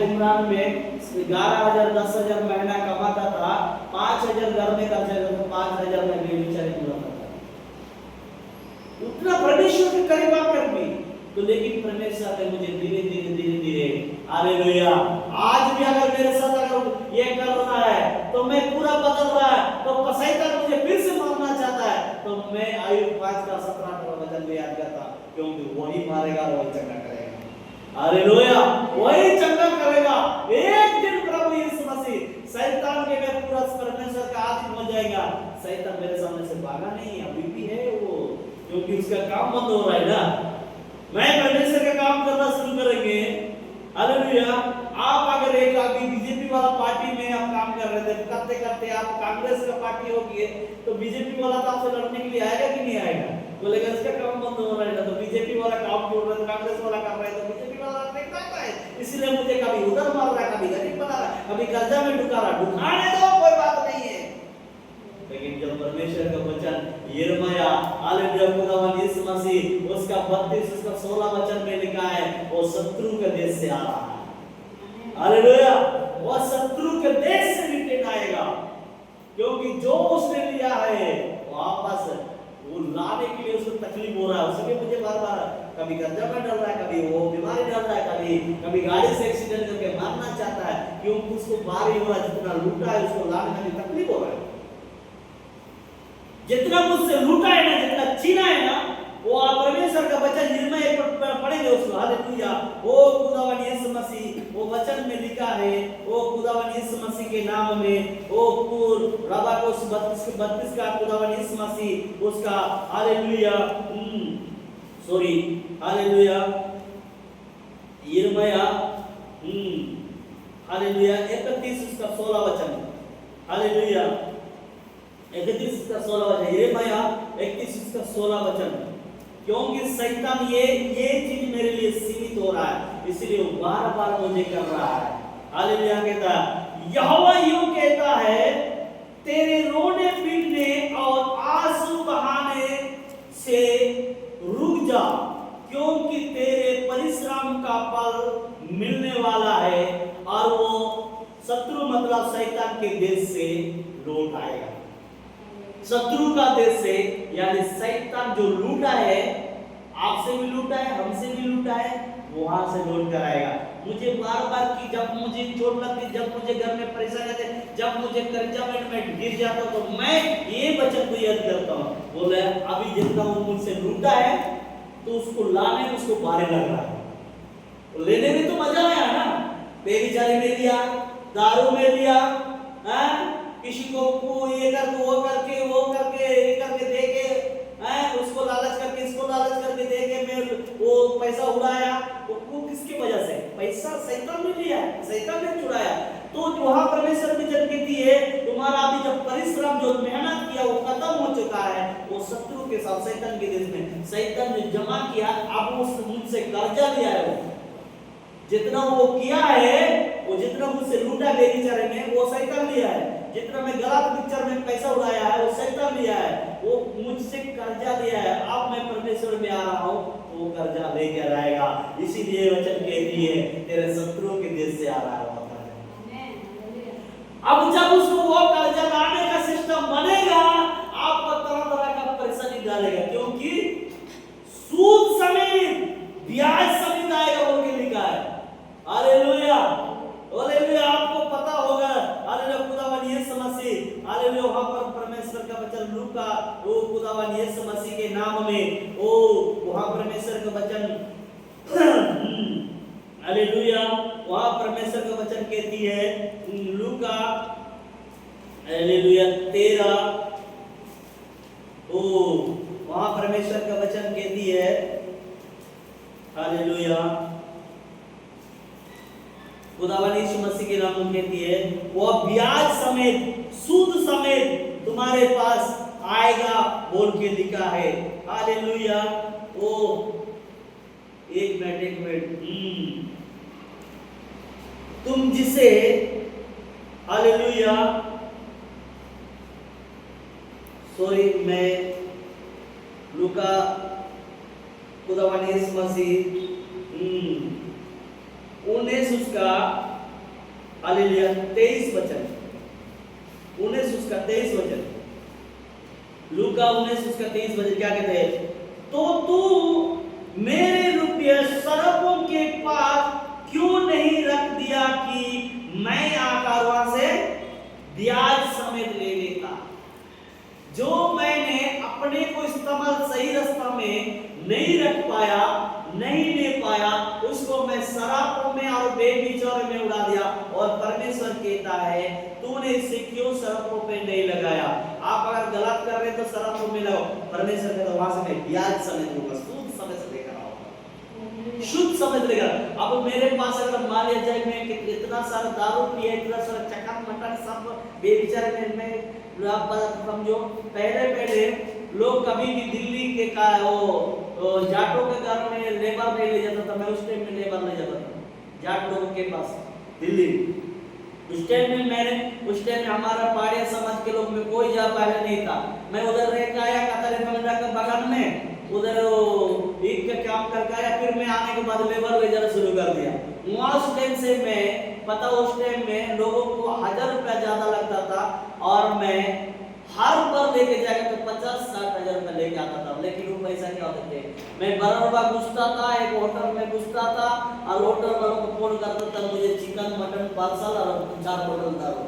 A: उमरान में 11,000 10,000 महीना कमाता था, 5,000 घर में खर्च करता था, 5,000 में बेचारे पूरा करता था। उतना परमेश्वर के करीब आकर भी तो लेकिन परमेश्वर ने मुझे धीरे हालेलुया आज भी अगर मेरे साथ अगर ये कर रहा है तो मैं पूरा बदल रहा है, तो शैतान मुझे फिर से मारना चाहता है तो मैं आयु 5 का 17 का वचन में याद करता, क्योंकि वही मारेगा वही चंगा करेगा। हालेलुया वही चंगा करेगा। एक दिन प्रभु यीशु मसीह शैतान के मैं पूरा परमेश्वर का आदमी हो जाएगा। शैतान मेरे सामने से भागा नहीं, अभी भी है वो, क्योंकि उसका काम बंद हो रहा है ना। मैं परमेश्वर का काम करना शुरू करेंगे। हालेलुया आप अगर एक अभी बीजेपी वाला पार्टी में आप काम कर रहे थे, करते करते आप कांग्रेस का पार्टी हो गए तो बीजेपी वाला तो आपसे लड़ने के लिए आएगा कि नहीं आएगा? बोलेगा इसका काम बंद हो रहा है, तो बीजेपी वाला काम छोड़ रहा है, कांग्रेस वाला कर रहा है तो बीजेपी वाला नहीं करता है, इसलिए मुझे कभी उधर मार रहा है, कभी गरीब बना रहा है, कभी कर्जा में डुका रहा है। डुकाने दो कोई बात नहीं है। लेकिन जब परमेश्वर का वचन यिर्मयाह हालेलुया खुदावंद यीशु मसीह उसका 32 उसका 16 वचन में लिखा है वो शत्रु के देश से आ रहा है। हालेलुया वो शत्रु के देश से रिटर्न आएगा, क्योंकि जो उसने लिया है वापस वो लाने के लिए उसको तकलीफ हो रहा है। उसके मुझे बार-बार कभी कर्जा में डर रहा है, कभी वो बीमारी डर रहा है, कभी गाड़ी से एक्सीडेंट करके मारना चाहता है, क्योंकि उसको भारी हो रहा है, जितना लूटा है उसको लाने में तकलीफ हो रहा है। जितना मुझसे लूटा है ना, जितना छीना है ना, वो आप परमेश्वर का वचन यिर्मयाह पर पढ़ेंगे उसको। हालेलुया वो खुदावंद यीशु मसीह वो वचन में लिखा है, वो खुदावंद यीशु मसीह के नाम में वो रबा को 32 का खुदावंद यीशु मसीह उसका हालेलुया सॉरी हालेलुया यिर्मयाह हालेलुया 31 उसका 16 वचन हालेलुया 31 का 16 वचन यिर्मयाह 31 का 16 वचन। क्योंकि शैतान ये चीज मेरे लिए सीमित हो रहा है, इसलिए वो बार-बार मुझे कर रहा है। हालेलुया कहता है यहोवा यूं कहता है तेरे रोने पीटने और आंसू बहाने से रुक जा, क्योंकि तेरे परिश्रम का फल मिलने वाला है और वो शत्रु मतलब शैतान के देश से लौट आएगा। शत्रु का देश से यानी शैतान जो लूटा है, आपसे भी लूटा है, हमसे भी लूटा है, वहां से लौट कर आएगा। मुझे बार-बार की जब मुझे चोट लगती, जब मुझे घर में परेशानी आती, जब मुझे कर्जा में गिर जाता तो मैं ये वचन को याद करता हूँ, बोले अभी जितना वो मुझसे लूटा है तो उसको लाने में उसको भारी लग रहा है। तो लेने में तो मजा आया ना, बेबिचारी में लिया, दारू में लिया, किसी को ये करके वो करके ये करके दे के, उसको लालच करके इसको लालच करके दे के मैं वो पैसा उड़ाया। वो किसकी वजह से? पैसा शैतान ने लिया, शैतान ने चुराया। तो वहां परमेश्वर की जन कहती है तुम्हारा अभी जब परिश्रम जो मेहनत किया वो खत्म हो चुका है, वो शत्रु के साथ शैतान के देश में शैतान ने जमा किया, अब वो मुझसे कर्जा लिया है। वो जितना वो किया है, वो जितना मुझसे लूटा बेचारे ने, वो शैतान लिया है। जितना मैं गलत पिक्चर में पैसा उड़ाया है, वो शैतान लिया है। वो मुझसे कर्जा लिया है, अब मैं परमेश्वर में आ रहा हूँ, वो कर्जा लेकर आएगा। इसीलिए वचन कहती है तेरे शत्रुओं के देश से आ रहा है। अब जब उसको वो कर्जा लाने का सिस्टम बनेगा, आपको तरह तरह का परेशानी डालेगा, क्योंकि सूद समेत ब्याज समेत आएगा बोल के लिखा है। Hallelujah, hallelujah. आपको पता होगा, हालेलुया, खुदावन यीशु मसीह, हालेलुया, वहां पर परमेश्वर का वचन लूका, वो खुदावन यीशु मसीह के नाम में वो वहां परमेश्वर का वचन हालेलुया, वहां परमेश्वर का वचन कहती है लूका हालेलुया 13, वहां परमेश्वर का वचन कहती है हालेलुया, खुदावन यीशु मसीह के नाम में कहती है वो ब्याज समेत सूद समेत तुम्हारे पास आएगा बोल के लिखा है। हालेलुया। ओ एक मिनट तुम जिसे हालेलुया, सॉरी, मैं लूका खुदावन यीशु मसीह 19 उसका हालेलुया 23 वचन, 19 उसका 23 वचन, लूका 19 उसका 23 वचन क्या कहते हैं? तो तू मेरे रुपये सड़कों के पास क्यों नहीं रख दिया कि मैं आकर वहां से ब्याज समेत ले लेता। जो मैंने अपने को इस्तेमाल सही रास्ता में नहीं रख पाया, नहीं ले पाया, उसको मैं शराबों में और बेबिचारे में उड़ा दिया। और परमेश्वर कहता है तूने इसे क्यों शराबों पे नहीं लगाया? आप अगर गलत कर रहे तो शराबों में लगाओ। परमेश्वर कहता है वहां से मैं ब्याज समेत लूंगा, सूद समेत लेकर आऊंगा, शुद्ध समझ लेगा। अब मेरे पास अगर मान लिया जाए मैं इतना सारा दारू पिया, इतना सारा चकन मटन सब बेबिचारे में आप समझो, पहले लोग कभी भी दिल्ली के का वो जाटों के घर में लेबर नहीं ले जाता था। मैं उस टाइम में लेबर ले जाता था जाट लोगों के पास दिल्ली। उस टाइम में हमारा पहाड़िया समाज के लोग में कोई जा पहले नहीं था। मैं उधर रह के आया कतारे के बगान में, उधर ईद का काम करके आया, फिर मैं आने के बाद लेबर ले जाना शुरू कर दिया। वहाँ उस टाइम से मैं पता, उस टाइम में लोगों को 1000 रुपया ज्यादा लगता था और मैं हर बार लेके जाएगा तो 50-60 हजार रुपया लेके आता था। लेकिन वो पैसा क्या होते थे, मैं बरौबा घुसता था, एक होटल में घुसता था और होटल वालों को फोन करता था मुझे चिकन मटन पार्सल और 4 बोतल दारू।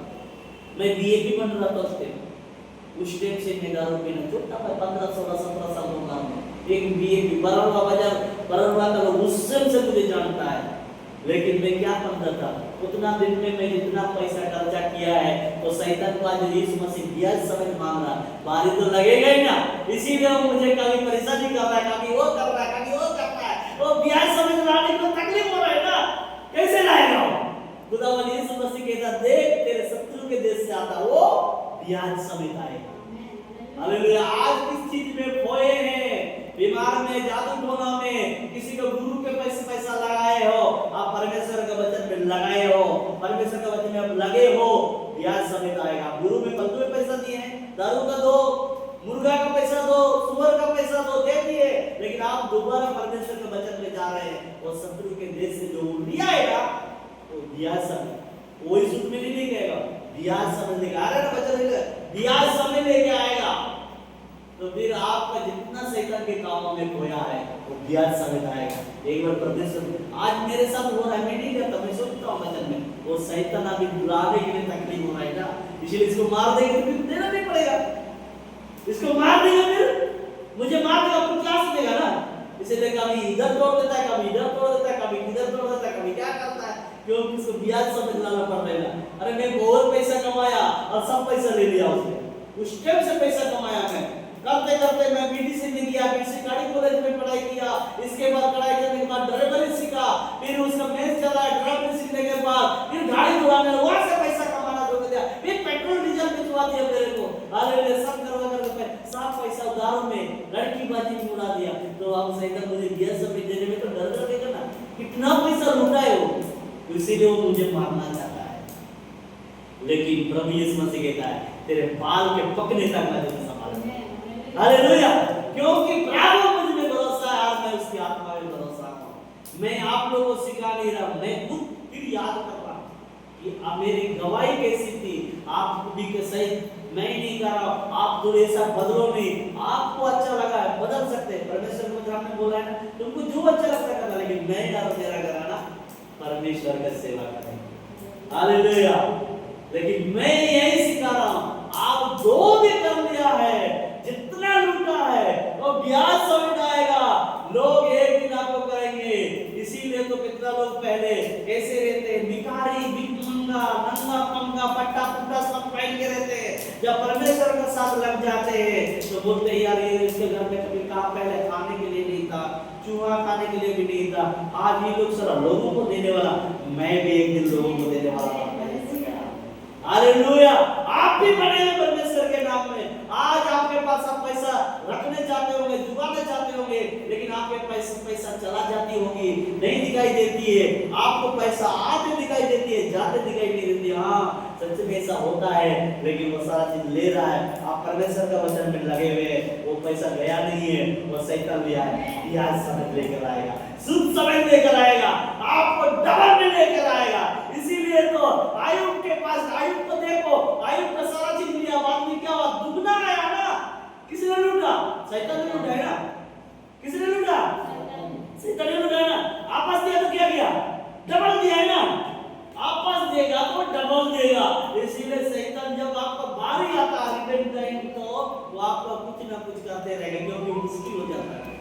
A: मैं बीएपी बन रहा था उस टाइम से मैं दारू पीना छोटा था, 15, 16, 17 साल का हूँ। एक बीएपी बरौबा बाजार, बरौबा का लोग उससे मुझे जानता है। लेकिन मैं क्या करता था, उतना दिन में मैं जितना पैसा खर्चा किया है तो शैतान को आज यीशु मसीह ब्याज समेत मांग रहा, बारी तो लगेगा ही ना। इसीलिए वो मुझे कभी परेशानी कर रहा है, कभी वो कर रहा है, कभी वो कर रहा है। वो ब्याज समेत लाने को तकलीफ हो रहा है ना, कैसे लाएगा वो? खुदावन यीशु मसीह कहता देख तेरे शत्रु के देश से आता वो ब्याज समेत आएगा। हालेलुया। आज किस चीज में खोए हैं, बीमार में, जादू टोना में, किसी को गुरु के पैसा लगाए हो, आप परमेश्वर के वचन में लगाए हो, परमेश्वर के वचन में आप लगे हो, ब्याज समेत आएगा। गुरु में फालतू में पैसा दिए हैं, दारू का दो, मुर्गा का पैसा दो, सुअर का पैसा दो, दे दिए, लेकिन आप दोबारा परमेश्वर के वचन में जा रहे हैं और शत्रु के देश से जो लिया आएगा वो ब्याज समेत, कोई सुध में नहीं लेगा, ब्याज समेत लेगा। आ रहा है वचन, ब्याज समेत लेके आएगा। तो फिर आपका जितना शैतान के कामों में खोया है वो ब्याज समेत आएगा। एक बार परमेश्वर आज मेरे साथ हो रहा है, मैं नहीं करता, मैं सोचता हूँ वचन में वो शैतान अभी बुलाने के लिए तकलीफ हो रहा है ना, इसलिए इसको मार देंगे फिर देना नहीं पड़ेगा, इसको मार देंगे फिर मुझे मार देगा तो क्लास देगा ना, इसलिए कभी इधर तोड़ देता है, कभी इधर तोड़ देता है, कभी इधर तोड़ देता है, कभी क्या करता है, क्योंकि उसको ब्याज समझ लाना पड़ रहेगा। अरे मैं बहुत पैसा कमाया और सब पैसा ले लिया उसने, उस टाइम से पैसा कमाया मैं, करते करते मैं बीटीसी में गया, बीटीसी गाड़ी कॉलेज में पढ़ाई किया, इसके बाद पढ़ाई करने के बाद ड्राइवरी सीखा, फिर उसका मैथ चला, ड्राइवरी सीखने के बाद फिर गाड़ी चलाने लगा, वहां से पैसा कमाना शुरू कर दिया, फिर पेट्रोल डीजल भिजवा दिया मेरे को, अरे सब करवा करके साफ पैसा उधारों में लड़की बाजी में उड़ा दिया। तो अब सैतान मुझे दिया सब देने में तो डर लगेगा ना, कितना पैसा लूटा है वो, इसीलिए वो मुझे मारना चाहता है। लेकिन प्रभु यीशु मसीह कहता है तेरे बाल के पकने तक मैं तुझे संभालूंगा। हालेलुया, क्योंकि प्रभु मुझ में भरोसा है और मैं उसकी आत्मा में भरोसा हूं। मैं आप लोगों को सिखा नहीं रहा, मैं खुद फिर याद कर रहा कि मेरी गवाही कैसी थी, आप भी के सही मैं ही नहीं कर रहा हूं, आप तो ऐसा बदलो नहीं, आपको अच्छा लगा है बदल सकते हैं, परमेश्वर को आपने बोला है ना तुमको जो अच्छा लगता है करना, लेकिन मैं मेरा कराना परमेश्वर का सेवा करें। हालेलुया, लेकिन मैं यही सिखा रहा हूं, आप जो भी कर लिया है, जितना लूटा है वो ब्याज समेत आएगा, लोग एक दिन आपको करेंगे। इसीलिए तो कितना लोग पहले कैसे रहते हैं, भिखारी, भिखमंगा, नंगा पंगा, पट्टा पुट्टा सब पहन के रहते हैं, जब परमेश्वर के साथ लग जाते हैं तो बोलते हैं यार ये इसके घर में कभी कहा पहले खाने के लिए नहीं था, चूहा खाने के लिए भी नहीं था, आज ये लोग सारा लोगों को देने वाला, मैं भी एक दिन लोगों को देने वाला। हालेलुया, आप भी बने परमेश्वर के नाम में। आज आपके पास सब पैसा रखने चाहते होंगे, जुगाने चाहते होंगे, लेकिन आपके पैसा चला जाती होगी, नहीं दिखाई देती है, आपको पैसा आते दिखाई देती है, जाते दिखाई नहीं देती। हाँ सच में ऐसा होता है, लेकिन वो सारा चीज ले रहा है, आप परमेश्वर का वचन में लगे हुए, वो पैसा गया नहीं है, वो शैतान भी आया, ब्याज समेत लेकर आएगा, सूद समेत लेकर आएगा, आपको डबल में लेकर आएगा। इसीलिए तो आयुब के पास, आयुब को देखो, आयुब का सारा चीज लिया, बाद में क्या हुआ, दुगना आया ना, किसने लूटा, शैतान ने लूटा है ना, किसने लूटा, शैतान ने लूटा है ना, आपस दिया तो क्या किया, डबल दिया है ना, आपस देगा तो डबल देगा। इसीलिए शैतान जब आपका बारी आता है रिटर्न टाइम, तो वो आपको कुछ ना कुछ करते रहेगा, क्योंकि मुश्किल हो जाता है।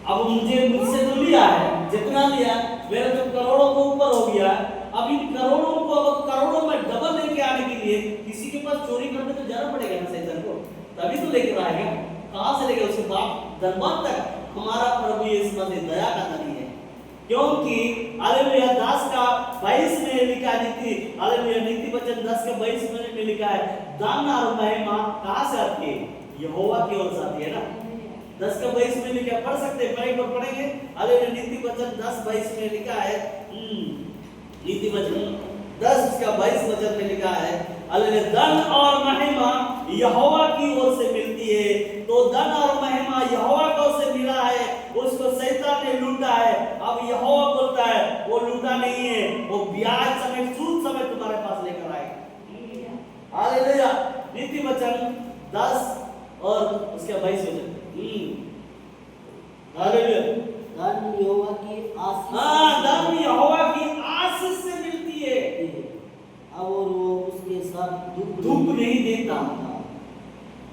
A: अब मुझसे तो लिया है, जितना लिया मेरा तो करोड़ों को ऊपर हो गया, अब इन करोड़ों को अब करोड़ों में डबल लेके आने के लिए किसी के पास चोरी करने तो जाना पड़ेगा ना शैतान को, तभी तो लेकर आएगा। कहां से लेके, उसके बाप दरबार तक। हमारा प्रभु यीशु मसीह दया का धनी है, क्योंकि हालेलुया 10 का 22 में लिखा नीति, हालेलुया नीति वचन 10 के 22 में लिखा है, दान और महिमा कहां से आती है, यहोवा की ओर से आती है ना। 10 का 22 में लिखा, पढ़ सकते हैं, पढ़ेंगे। हालेलुया नीति वचन 10:22 में लिखा है, नीति वचन 10 का 22 वचन में लिखा है, हालेलुया धन और महिमा यहोवा की ओर से मिलती है। तो धन और महिमा यहोवा को से मिला है, उसको शैतान ने लूटा है। अब यहोवा बोलता है वो लूटा नहीं है, वो ब्याज समेत सूद समेत तुम्हारे पास लेकर आएगा। हालेलुया, नीति वचन 10 और उसके 22 वचन। हालेलुया,
B: धन यहोवा की आशीष,
A: हाँ धन यहोवा की आशीष से मिलती है,
B: और वो उसके साथ
A: दुख नहीं देता।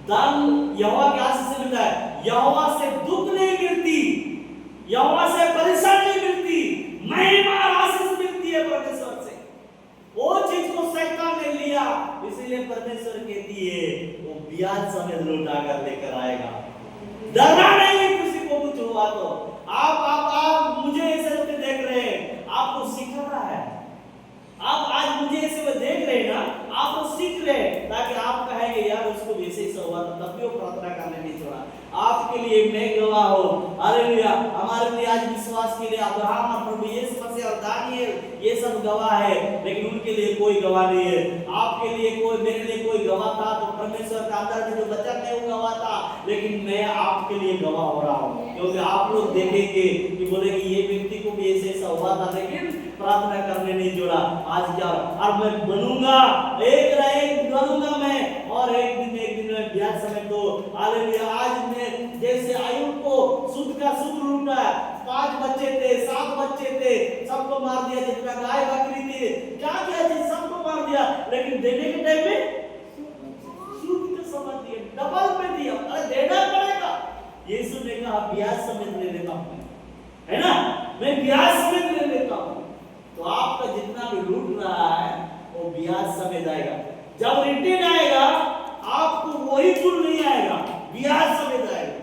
A: धन यहोवा की आशीष से मिलता है, यहोवा से दुख नहीं मिलती, यहोवा से परेशानी नहीं मिलती, महिमा आशीष मिलती है परमेश्वर से। वो चीज को शैतान ने लिया, इसीलिए परमेश्वर कहती है वो ब्याज समेत लौटा कर लेकर आएगा। डरना नहीं किसी को कुछ हुआ तो। आप मुझे ऐसे लोग देख रहे हैं, आपको सिखा रहा है, आप आज मुझे ऐसे में देख रहे हैं ना, आप तो सीख रहे हैं, ताकि आप कहेंगे यार उसको वैसे ही हुआ था, तब भी वो प्रार्थना करने नहीं छोड़ा। आपके लिए मैं गवाह हूं, हालेलुया। हमारे लिए आज विश्वास के लिए अब्राहम और प्रभु यीशु मसीह और दानियेल ये सब गवाह है, लेकिन उनके लिए कोई गवाह नहीं है। आपके लिए कोई, मेरे लिए कोई गवाह था तो परमेश्वर का अंदर में जो वचन है वो गवाह था, लेकिन मैं आपके लिए गवाह हो रहा हूं, क्योंकि आप लोग देखेंगे कि बोलेंगे ये व्यक्ति को भी ऐसे ऐसा हुआ था, लेकिन प्रार्थना करने नहीं जोड़ा। आज क्या, अब मैं बनूंगा, एक बनूंगा मैं, और एक दिन में ब्याज समेत दो। हालेलुया, आज मैं जैसे आयुब को सुध का सुध लूटा, 5 बच्चे थे, 7 बच्चे थे, सबको मार दिया, जितना गाय बकरी थी क्या किया जी, सबको मार दिया, लेकिन देने के टाइम में सुध का समझ दिया, डबल में दिया। अरे देना पड़ेगा, ब्याज समेत ले लेता हूँ, है ना, मैं ब्याज समेत ले लेता हूँ। तो आपका जितना भी लूट रहा है वो ब्याज समेत आएगा। जब रिटर्न आएगा आपको वही कुल नहीं आएगा, ब्याज समेत आएगा।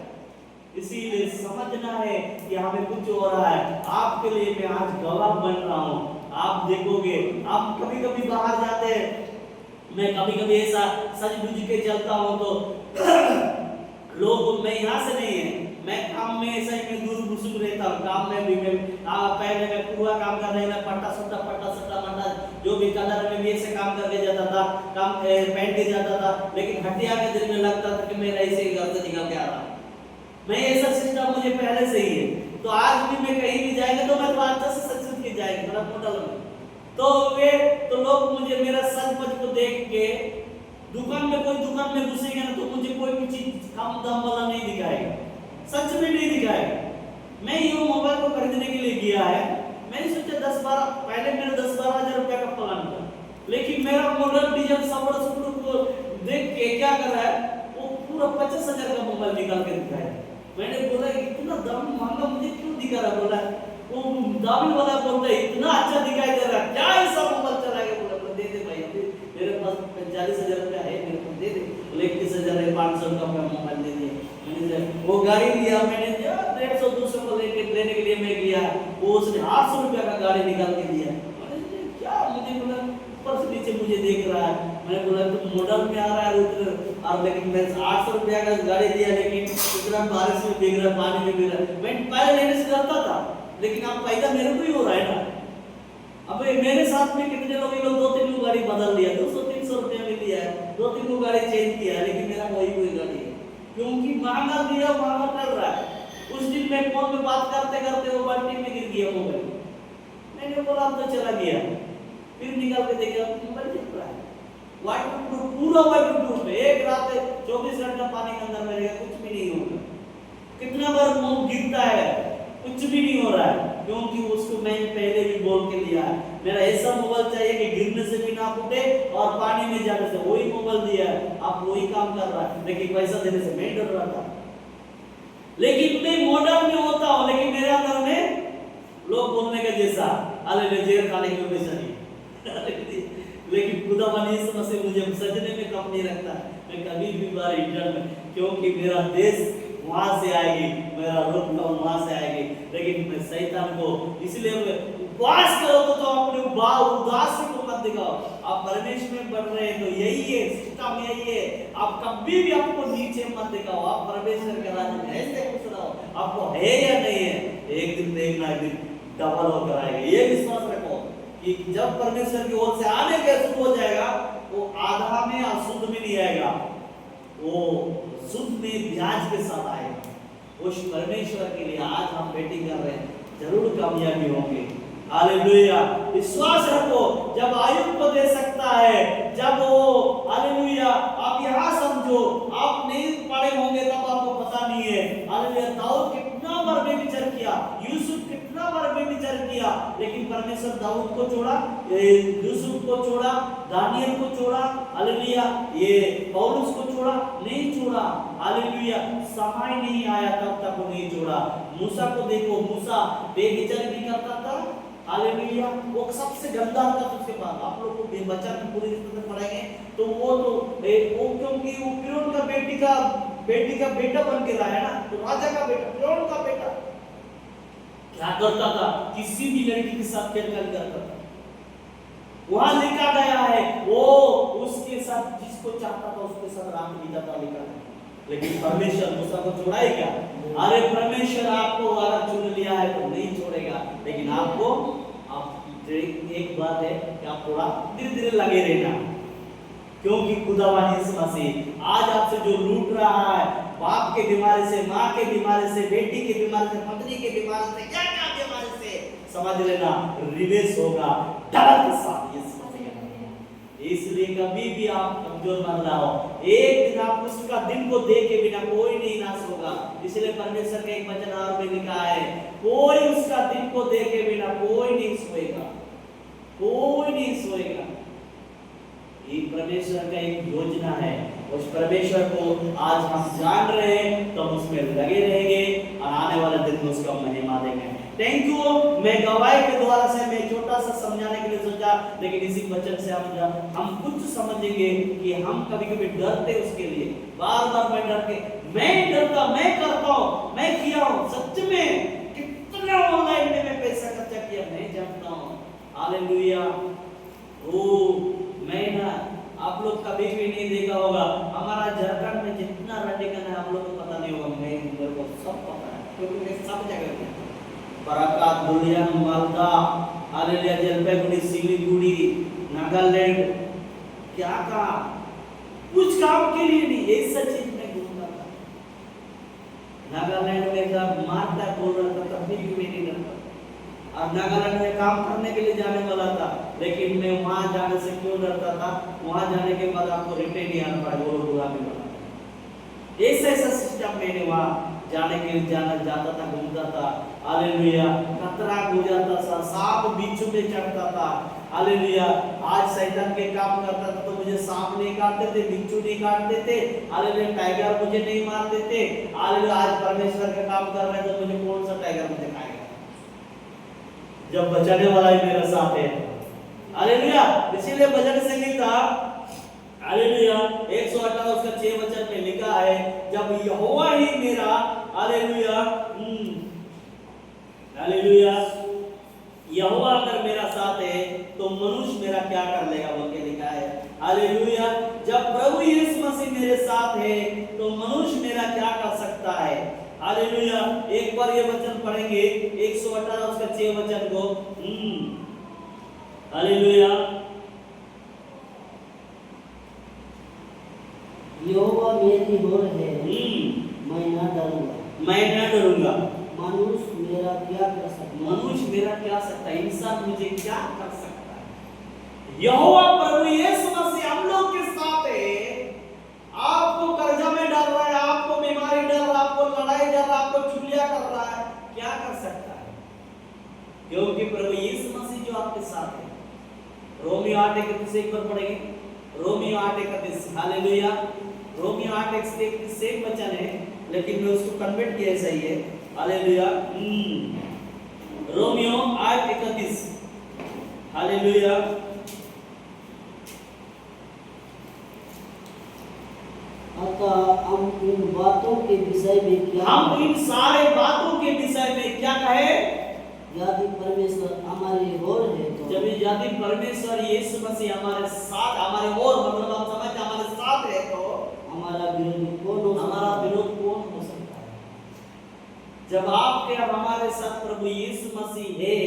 A: इसीलिए समझना है कि हमें कुछ हो रहा है। आपके लिए मैं आज गवाह बन रहा हूँ। आप देखोगे, आप कभी कभी बाहर जाते हैं, मैं कभी कभी ऐसा सज बुझ के चलता हूँ तो लोग, मैं यहाँ से नहीं है, मैं काम में ऐसा ही मैं दूर घुसुक रहता हूँ। काम में भी मैं पहले मैं पूरा काम कर रहे, मैं पट्टा सट्टा मट्टा जो भी कलर में भी ऐसे काम करके जाता था, काम पहन के जाता था। लेकिन हटिया के दिन में लगता था कि मैं ऐसे ही घर से निकल के आ रहा हूँ। मैं ऐसा सिस्टम मुझे पहले से ही है। तो आज भी मैं कहीं भी जाएगा तो मैं अच्छा से सच के जाएगा बड़ा होटल में, तो लोग मुझे मेरा सच पच को देख के, दुकान में कोई दुकान में घुसेगा ना तो मुझे कोई भी चीज कम दाम वाला नहीं दिखाएगा, सच में नहीं दिखाएगा। मैं ये मोबाइल को खरीदने के लिए गया है, मैंने सोचा 10-12, पहले मेरा 10-12 हजार रुपया का प्लान था, लेकिन मेरा मॉडल डिजाइन सब को देख के क्या कर रहा है, वो पूरा 50 हजार का मोबाइल निकाल के दिखाया। मैंने बोला इतना दाम महंगा मुझे क्यों दिखा रहा, बोला वो दामी वाला बोलता है इतना अच्छा दिखाई दे रहा है, क्या ऐसा मोबाइल चलाएगा, बोला दे दे भाई, अभी मेरे पास 45 हजार रुपया है, मेरे को दे दे। बोले 21 हजार है, 500 का मोबाइल दे दिया। मैंने वो गाड़ी लिया, मैंने 150-200 को लेने के लिए मैं गया, वो उसने 800 रुपया का गाड़ी निकाल के दिया। क्या मुझे बोला ऊपर से नीचे मुझे देख रहा है। मैंने बोला तुम मॉडल में आ रहा है उधर, और लेकिन मैं 800 रुपया का गाड़ी दिया, लेकिन इतना बारिश में भीग रहा, पानी में भीग रहा। मैं पहले लेने से डरता था, लेकिन अब फायदा मेरे को ही हो रहा है ना। अब मेरे साथ में कितने लोग 2-3 गाड़ी बदल लिया, 200-300 रुपया में लिया है, 2-3 गाड़ी चेंज किया है, लेकिन मेरा कोई गाड़ी है, क्योंकि महंगा दिया, महंगा चल रहा है। उस दिन मैं फोन में बात करते करते वो बाल्टी में गिर गया मोबाइल। मैंने बोला अब तो चला गया, फिर निकाल के देखा मोबाइल चल रहा है, वाटरप्रूफ, पूरा वाटरप्रूफ है। एक रात 24 घंटा पानी के अंदर में रहेगा, कुछ भी नहीं होगा। कितना बार मोबाइल गिरता है, कुछ भी नहीं हो रहा है, क्योंकि उसको मैंने पहले भी बोल के लिया है, मेरा ऐसा मोबाइल चाहिए कि गिरने से भी ना फूटे और पानी में जाने से। वही मोबाइल दिया है, आप वही काम कर रहा है, लेकिन पैसा देने से मैं डर रहा था। लेकिन मैं मॉडल में होता हूँ, लेकिन मेरे अंदर में लोग बोलने का जैसा, अरे जेल खाने के लिए पैसा नहीं लेकिन खुदा वाली समझ मुझे सजने में कम नहीं रखता। मैं कभी भी बार इंटर में, क्योंकि मेरा देश वहां से आएगी, मेरा रूप वहां से आएगी, लेकिन मैं शैतान को इसलिए उपवास करो तो अपने उदासी को मत दिखाओ। आप परमेश्वर में बढ़ रहे हैं तो यही है सिस्टम, यही है। आप कभी भी आपको नीचे मत दिखाओ, आप परमेश्वर के राज्य में ऐसे खुश रहो। आपको है या नहीं है, एक दिन देखना, एक दिन डबल होकर आएगा। ये विश्वास रखो कि जब परमेश्वर की ओर से आने के शुरू हो जाएगा, वो आधा में और शुद्ध में नहीं आएगा, वो शुद्ध में ब्याज के साथ आएगा। उस परमेश्वर के लिए आज हम वेटिंग कर रहे हैं, जरूर कामयाबी होंगे। हालेलुया, विश्वास रखो, जब आयुब को दे सकता है, जब वो, हालेलुया, आप यहाँ समझो, आप नहीं पढ़े होंगे तब आपको पता नहीं है। हालेलुया, दाऊद कितना बार बेविचार किया, यूसुफ कितना बार बेविचार किया, लेकिन परमेश्वर दाऊद को छोड़ा, यूसुफ को छोड़ा, दानियल को छोड़ा, हालेलुया, ये पौलुस को छोड़ा, नहीं छोड़ा। हालेलुया, समय नहीं आया तब तक वो नहीं छोड़ा। मूसा को देखो, मूसा बेविचार भी करता था, हालेलुया, वो सबसे गंदा था। उसके बाद आप लोग को बेवचन में पूरी तरह से पढ़ेंगे तो वो क्योंकि वो फिरौन का बेटी का बेटा बन के रहा है ना, तो राजा का बेटा, फिरौन का बेटा क्या करता था, किसी भी लड़की के साथ खेलकर करता था। वहां लिखा गया है वो उसके साथ जिसको चाहता था उसके साथ रात बिताता लिखा है। लेकिन परमेश्वर मूसा को छोड़ाएगा? अरे परमेश्वर आपको अगर चुन लिया है तो नहीं छोड़ेगा, लेकिन आपको एक बात है कि आप थोड़ा धीरे धीरे लगे रहना, क्योंकि खुदावानी इस मसीह आज आपसे जो लूट रहा है, बाप के बीमारी से, माँ के बीमारी से, बेटी के बीमारी से, पत्नी के बीमारी से, क्या क्या बीमारी से, समझ लेना रिवेश होगा डबल के साथ। ये समझ लेना, इसलिए कभी भी आप कमजोर मत रहो। एक दिन आप उसका दिन को देखे बिना कोई नहीं नाश होगा। इसलिए परमेश्वर का एक वचन और में लिखा है, कोई उसका दिन को देखे बिना कोई नहीं सोएगा, कोई नहीं सोएगा। ये परमेश्वर का एक योजना है। उस परमेश्वर को आज हम जान रहे हैं तो हम उसमें लगे रहेंगे और आने थैंक यू। मैं गवाही के द्वारा से मैं छोटा सा समझाने के लिए सोचा, लेकिन इसी वचन से हम कुछ समझेंगे कि हम कभी-कभी डरते उसके लिए। बार-बार मैं डर के मैं डरता, मैं करता हूं, मैं किया हूं, सच में कितना ऑनलाइन में मैं पैसा खर्चा किया मैं जानता हूं। हालेलुया। ओ मैं ना आप लोग कभी भी नहीं देखा होगा, हमारा झारखंड में जितना रडिकन है आप लोग को पता नहीं होगा, मैं मेरे को सब पता है क्योंकि मैं सब जगह पे बराकात, दुलिया, मालदा, हालेलुया, जलपाईगुड़ी, सिलीगुड़ी, नागालैंड, क्या कहा कुछ काम के लिए नहीं, ऐसा चीज में घूमता था। नागालैंड में जब मारता बोल रहा था तब भी नहीं डरता, और नागालैंड में काम करने के लिए जाने वाला था, लेकिन मैं वहां जाने से क्यों डरता था? वहां जाने के बाद आपको रिटर्न नहीं आना पड़ा, वो बुरा भी बना। ऐसा सिस्टम मैंने वहां जाने के लिए जाता था, घूमता था। हालेलुया। खतरा हो जाता था, सांप बिच्छू पे चढ़ता था। हालेलुया। आज शैतान के काम करता था तो मुझे सांप नहीं काटते थे, बिच्छू नहीं काटते थे। हालेलुया। टाइगर मुझे नहीं मारते थे। हालेलुया। आज परमेश्वर का काम कर रहे हैं तो मुझे कौन सा टाइगर मुझे खाएगा, जब बचाने वाला ही मेरे साथ है। हालेलुया। इसीलिए भजन संगीता हालेलुया 118 उसका 6 वचन में लिखा है, जब यहोवा ही मेरा हालेलुया हालेलुया यहोवा अगर मेरा साथ है तो मनुष्य मेरा क्या कर लेगा, बोल के लिखा है। हालेलुया। जब प्रभु यीशु मसीह मेरे साथ है तो मनुष्य मेरा क्या कर सकता है। हालेलुया। एक बार ये वचन पढ़ेंगे 118 उसका 6 वचन को। हालेलुया।
B: यहोवा मेरी ओर है, मैं न डरूंगा,
A: मैं न डरूंगा।
B: मनुष्य मेरा क्या कर सकता है,
A: मनुष्य मेरा क्या सकता है, इंसान मुझे क्या कर सकता है। यहोवा प्रभु यीशु मसीह हम लोग के साथ है। आपको कर्जा में डर रहा है, आपको बीमारी डर रहा है, आपको लड़ाई डर रहा है, आपको चुगलियां कर रहा है, क्या कर सकता है? क्योंकि प्रभु यीशु मसीह जो आपके साथ है। रोमियो 8:31 एक बार पढ़ेंगे। रोमियो 8:31। हालेलुया। रोमियो 8:31 सेम वचन है, लेकिन मैं उसको कन्वर्ट किया ऐसा ही है। हालेलुया। रोमियो 8:31। हालेलुया।
B: अतः हम इन बातों के विषय में क्या,
A: हम इन सारे बातों के विषय में क्या कहे?
B: यदि परमेश्वर हमारी ओर है तो,
A: जब यदि परमेश्वर यीशु मसीह हमारे साथ, हमारे और मतलब आप समझ हमारे साथ है तो
B: हमारा विरोधी कौन हो सकता है?
A: हमारा विरोध कौन हो सकता है? जब आपके और हमारे साथ प्रभु यीशु मसीह है,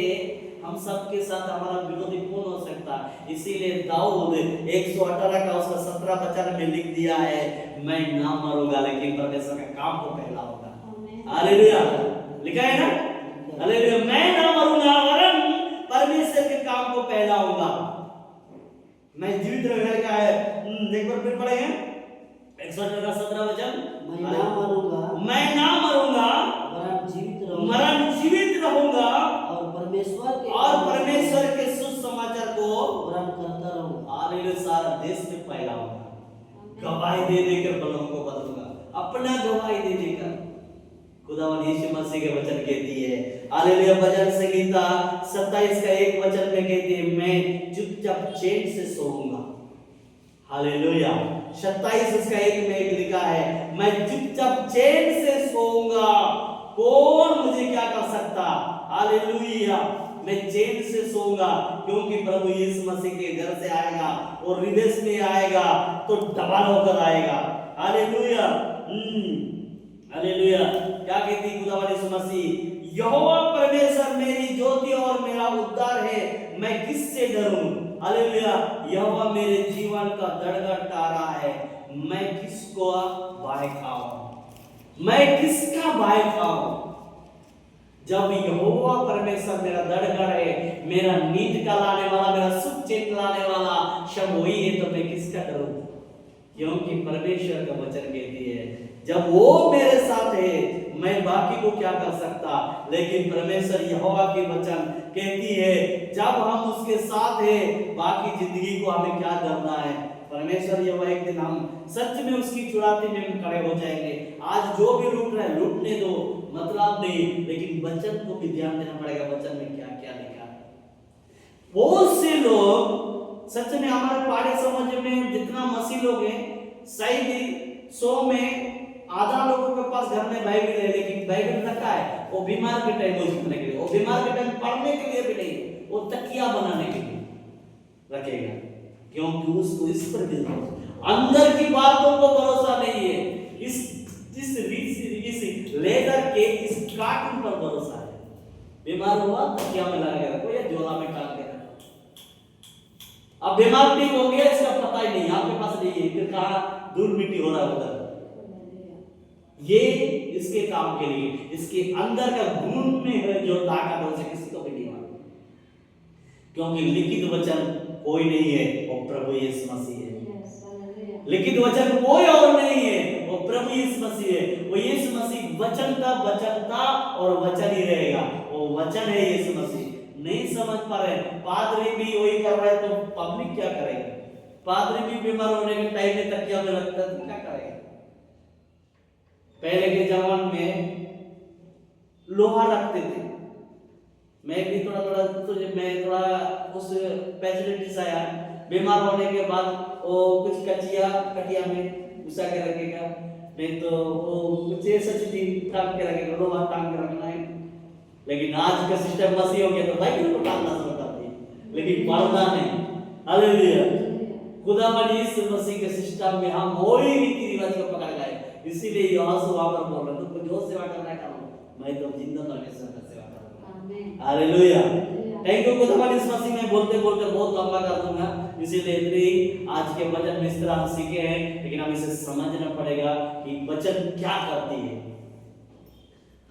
A: हम सबके साथ हमारा विरोधी कौन हो सकता है? इसीलिए दाऊद 118 का उसका 17 वचन में लिख दिया है, मैं ना मरूंगा लेकिन परमेश्वर का काम को पहला होगा। हालेलुया। लिखा है ना? हालेलुया। मैं ना मरूंगा वरन परमेश्वर के काम को पहला होगा। मैं जीवित रहने का है। एक बार फिर पढ़ेंगे 118 का 17 वचन।
B: मैं ना मरूंगा,
A: मैं ना मरूंगा
B: मरण जीवित रहूंगा,
A: और
B: परमेश्वर
A: के सुसमाचार को
B: वरण करता रहूंगा।
A: हालेलुया। सारा देश में फैला होगा। गवाही दे देकर बलों को बदलूंगा, अपना गवाही दे देकर। खुदावन यीशु मसीह के वचन कहती है। हालेलुया। भजन संगीता 27 का 1 वचन में कहती है, मैं चुपचाप चैन से सोऊंगा। हालेलुया। 27 उसका 1 में लिखा है, मैं चुपचाप चैन से सोऊंगा, कौन मुझे क्या कर सकता। हालेलुया। मैं चैन से सोऊंगा क्योंकि प्रभु यीशु मसीह के घर से आएगा और हृदय में आएगा तो डबल होकर आएगा। हालेलुया। हालेलुया। क्या कहती खुदावन यीशु मसीह? यहोवा परमेश्वर मेरी ज्योति और मेरा उद्धार है, मैं किससे डरूं? हालेलुया। यहोवा मेरे जीवन का दड़गड़ तारा है, मैं किसको भय खाऊं? मैं किसका भय खाऊं? जब यहोवा परमेश्वर मेरा दड़गड़ है, मेरा नीत का लाने वाला, मेरा सुख चैन लाने वाला शब वही है, तो मैं किसका डरूं? क्योंकि परमेश्वर का वचन कहती है, जब वो मेरे साथ है मैं बाकी को क्या कर सकता। लेकिन परमेश्वर यहोवा की वचन कहती है, जब हम उसके साथ है बाकी जिंदगी को हमें क्या करना है। परमेश्वर यहोवा एक दिन हम सच में उसकी चुड़ाती में खड़े हो जाएंगे। आज जो भी लूट रहे लूटने दो, मतलब नहीं, लेकिन वचन को भी ध्यान देना पड़ेगा, वचन में क्या क्या लिखा है। बहुत से लोग सच में हमारे पहाड़ी समाज में जितना मसीह लोग हैं, शायद 100 में आधा लोगों के पास घर में बाइबल है, लेकिन बाइबल रखा है वो बीमार के टाइम यूज करने के लिए, वो बीमार के टाइम पढ़ने के लिए भी नहीं, वो तकिया बनाने के लिए रखेगा, क्योंकि उसको इस पर भी अंदर की बातों को भरोसा नहीं है, इस लेदर के इस कार्टून पर भरोसा है। बीमार हुआ तकिया में लगा के रखो या झोला में टांग के रखो। अब बीमार ठीक हो गया इसका पता ही नहीं, आपके पास नहीं है, फिर कहां धूल मिट्टी हो रहा है उधर। ये इसके काम के लिए, इसके अंदर का गुण में है जो ताकत है, उसे किसी को भी नहीं मालूम, क्योंकि लिखित वचन कोई नहीं है, वो प्रभु यीशु मसीह है। लिखित वचन कोई और नहीं है, वो प्रभु यीशु मसीह है। वो यीशु मसीह वचन था और वचन ही रहेगा, वो वचन है यीशु मसीह। नहीं समझ पा रहे, पादरी भी वही कर रहा है तो पब्लिक क्या करेगा? पादरी भी बीमार होने के टाइम में तकिया में रखता है तो क्या करेगा? पहले के जमाने में लोहा रखते थे, मैं भी थोड़ा उस फैसिलिटी से आया, बीमार होने के बाद वो कुछ कटिया में घुसा के रखेगा, नहीं तो वो कुछ ऐसा चीज टांग के रखेगा, लोहा टांग के रखना है। लेकिन आज का सिस्टम मसीह हो गया तो बाइबल को टांगना शुरू कर दिया, लेकिन पढ़ना नहीं। हालेलुया, खुदावन यीशु मसीह के सिस्टम में हम वही रीति रिवाज को पकड़ गए, इसीलिए यहोशू वहां पर बोल रहा है, तुमको जो सेवा करना है करो, मैं तो जिंदा परमेश्वर का सेवा करूंगा। आमीन, हालेलुया। थैंक यू खुदावन यीशु मसीह में बोलते बोलते बहुत लंबा कर दूंगा, इसीलिए इतनी आज के वचन में इस तरह हम सीखे हैं, लेकिन हमें इसे समझना पड़ेगा कि वचन क्या करती है।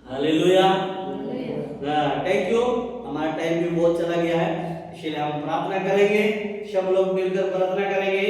A: Hallelujah, thank you. हमारा टाइम भी बहुत चला गया है, इसलिए हम प्रार्थना करेंगे, सब लोग मिलकर प्रार्थना करेंगे।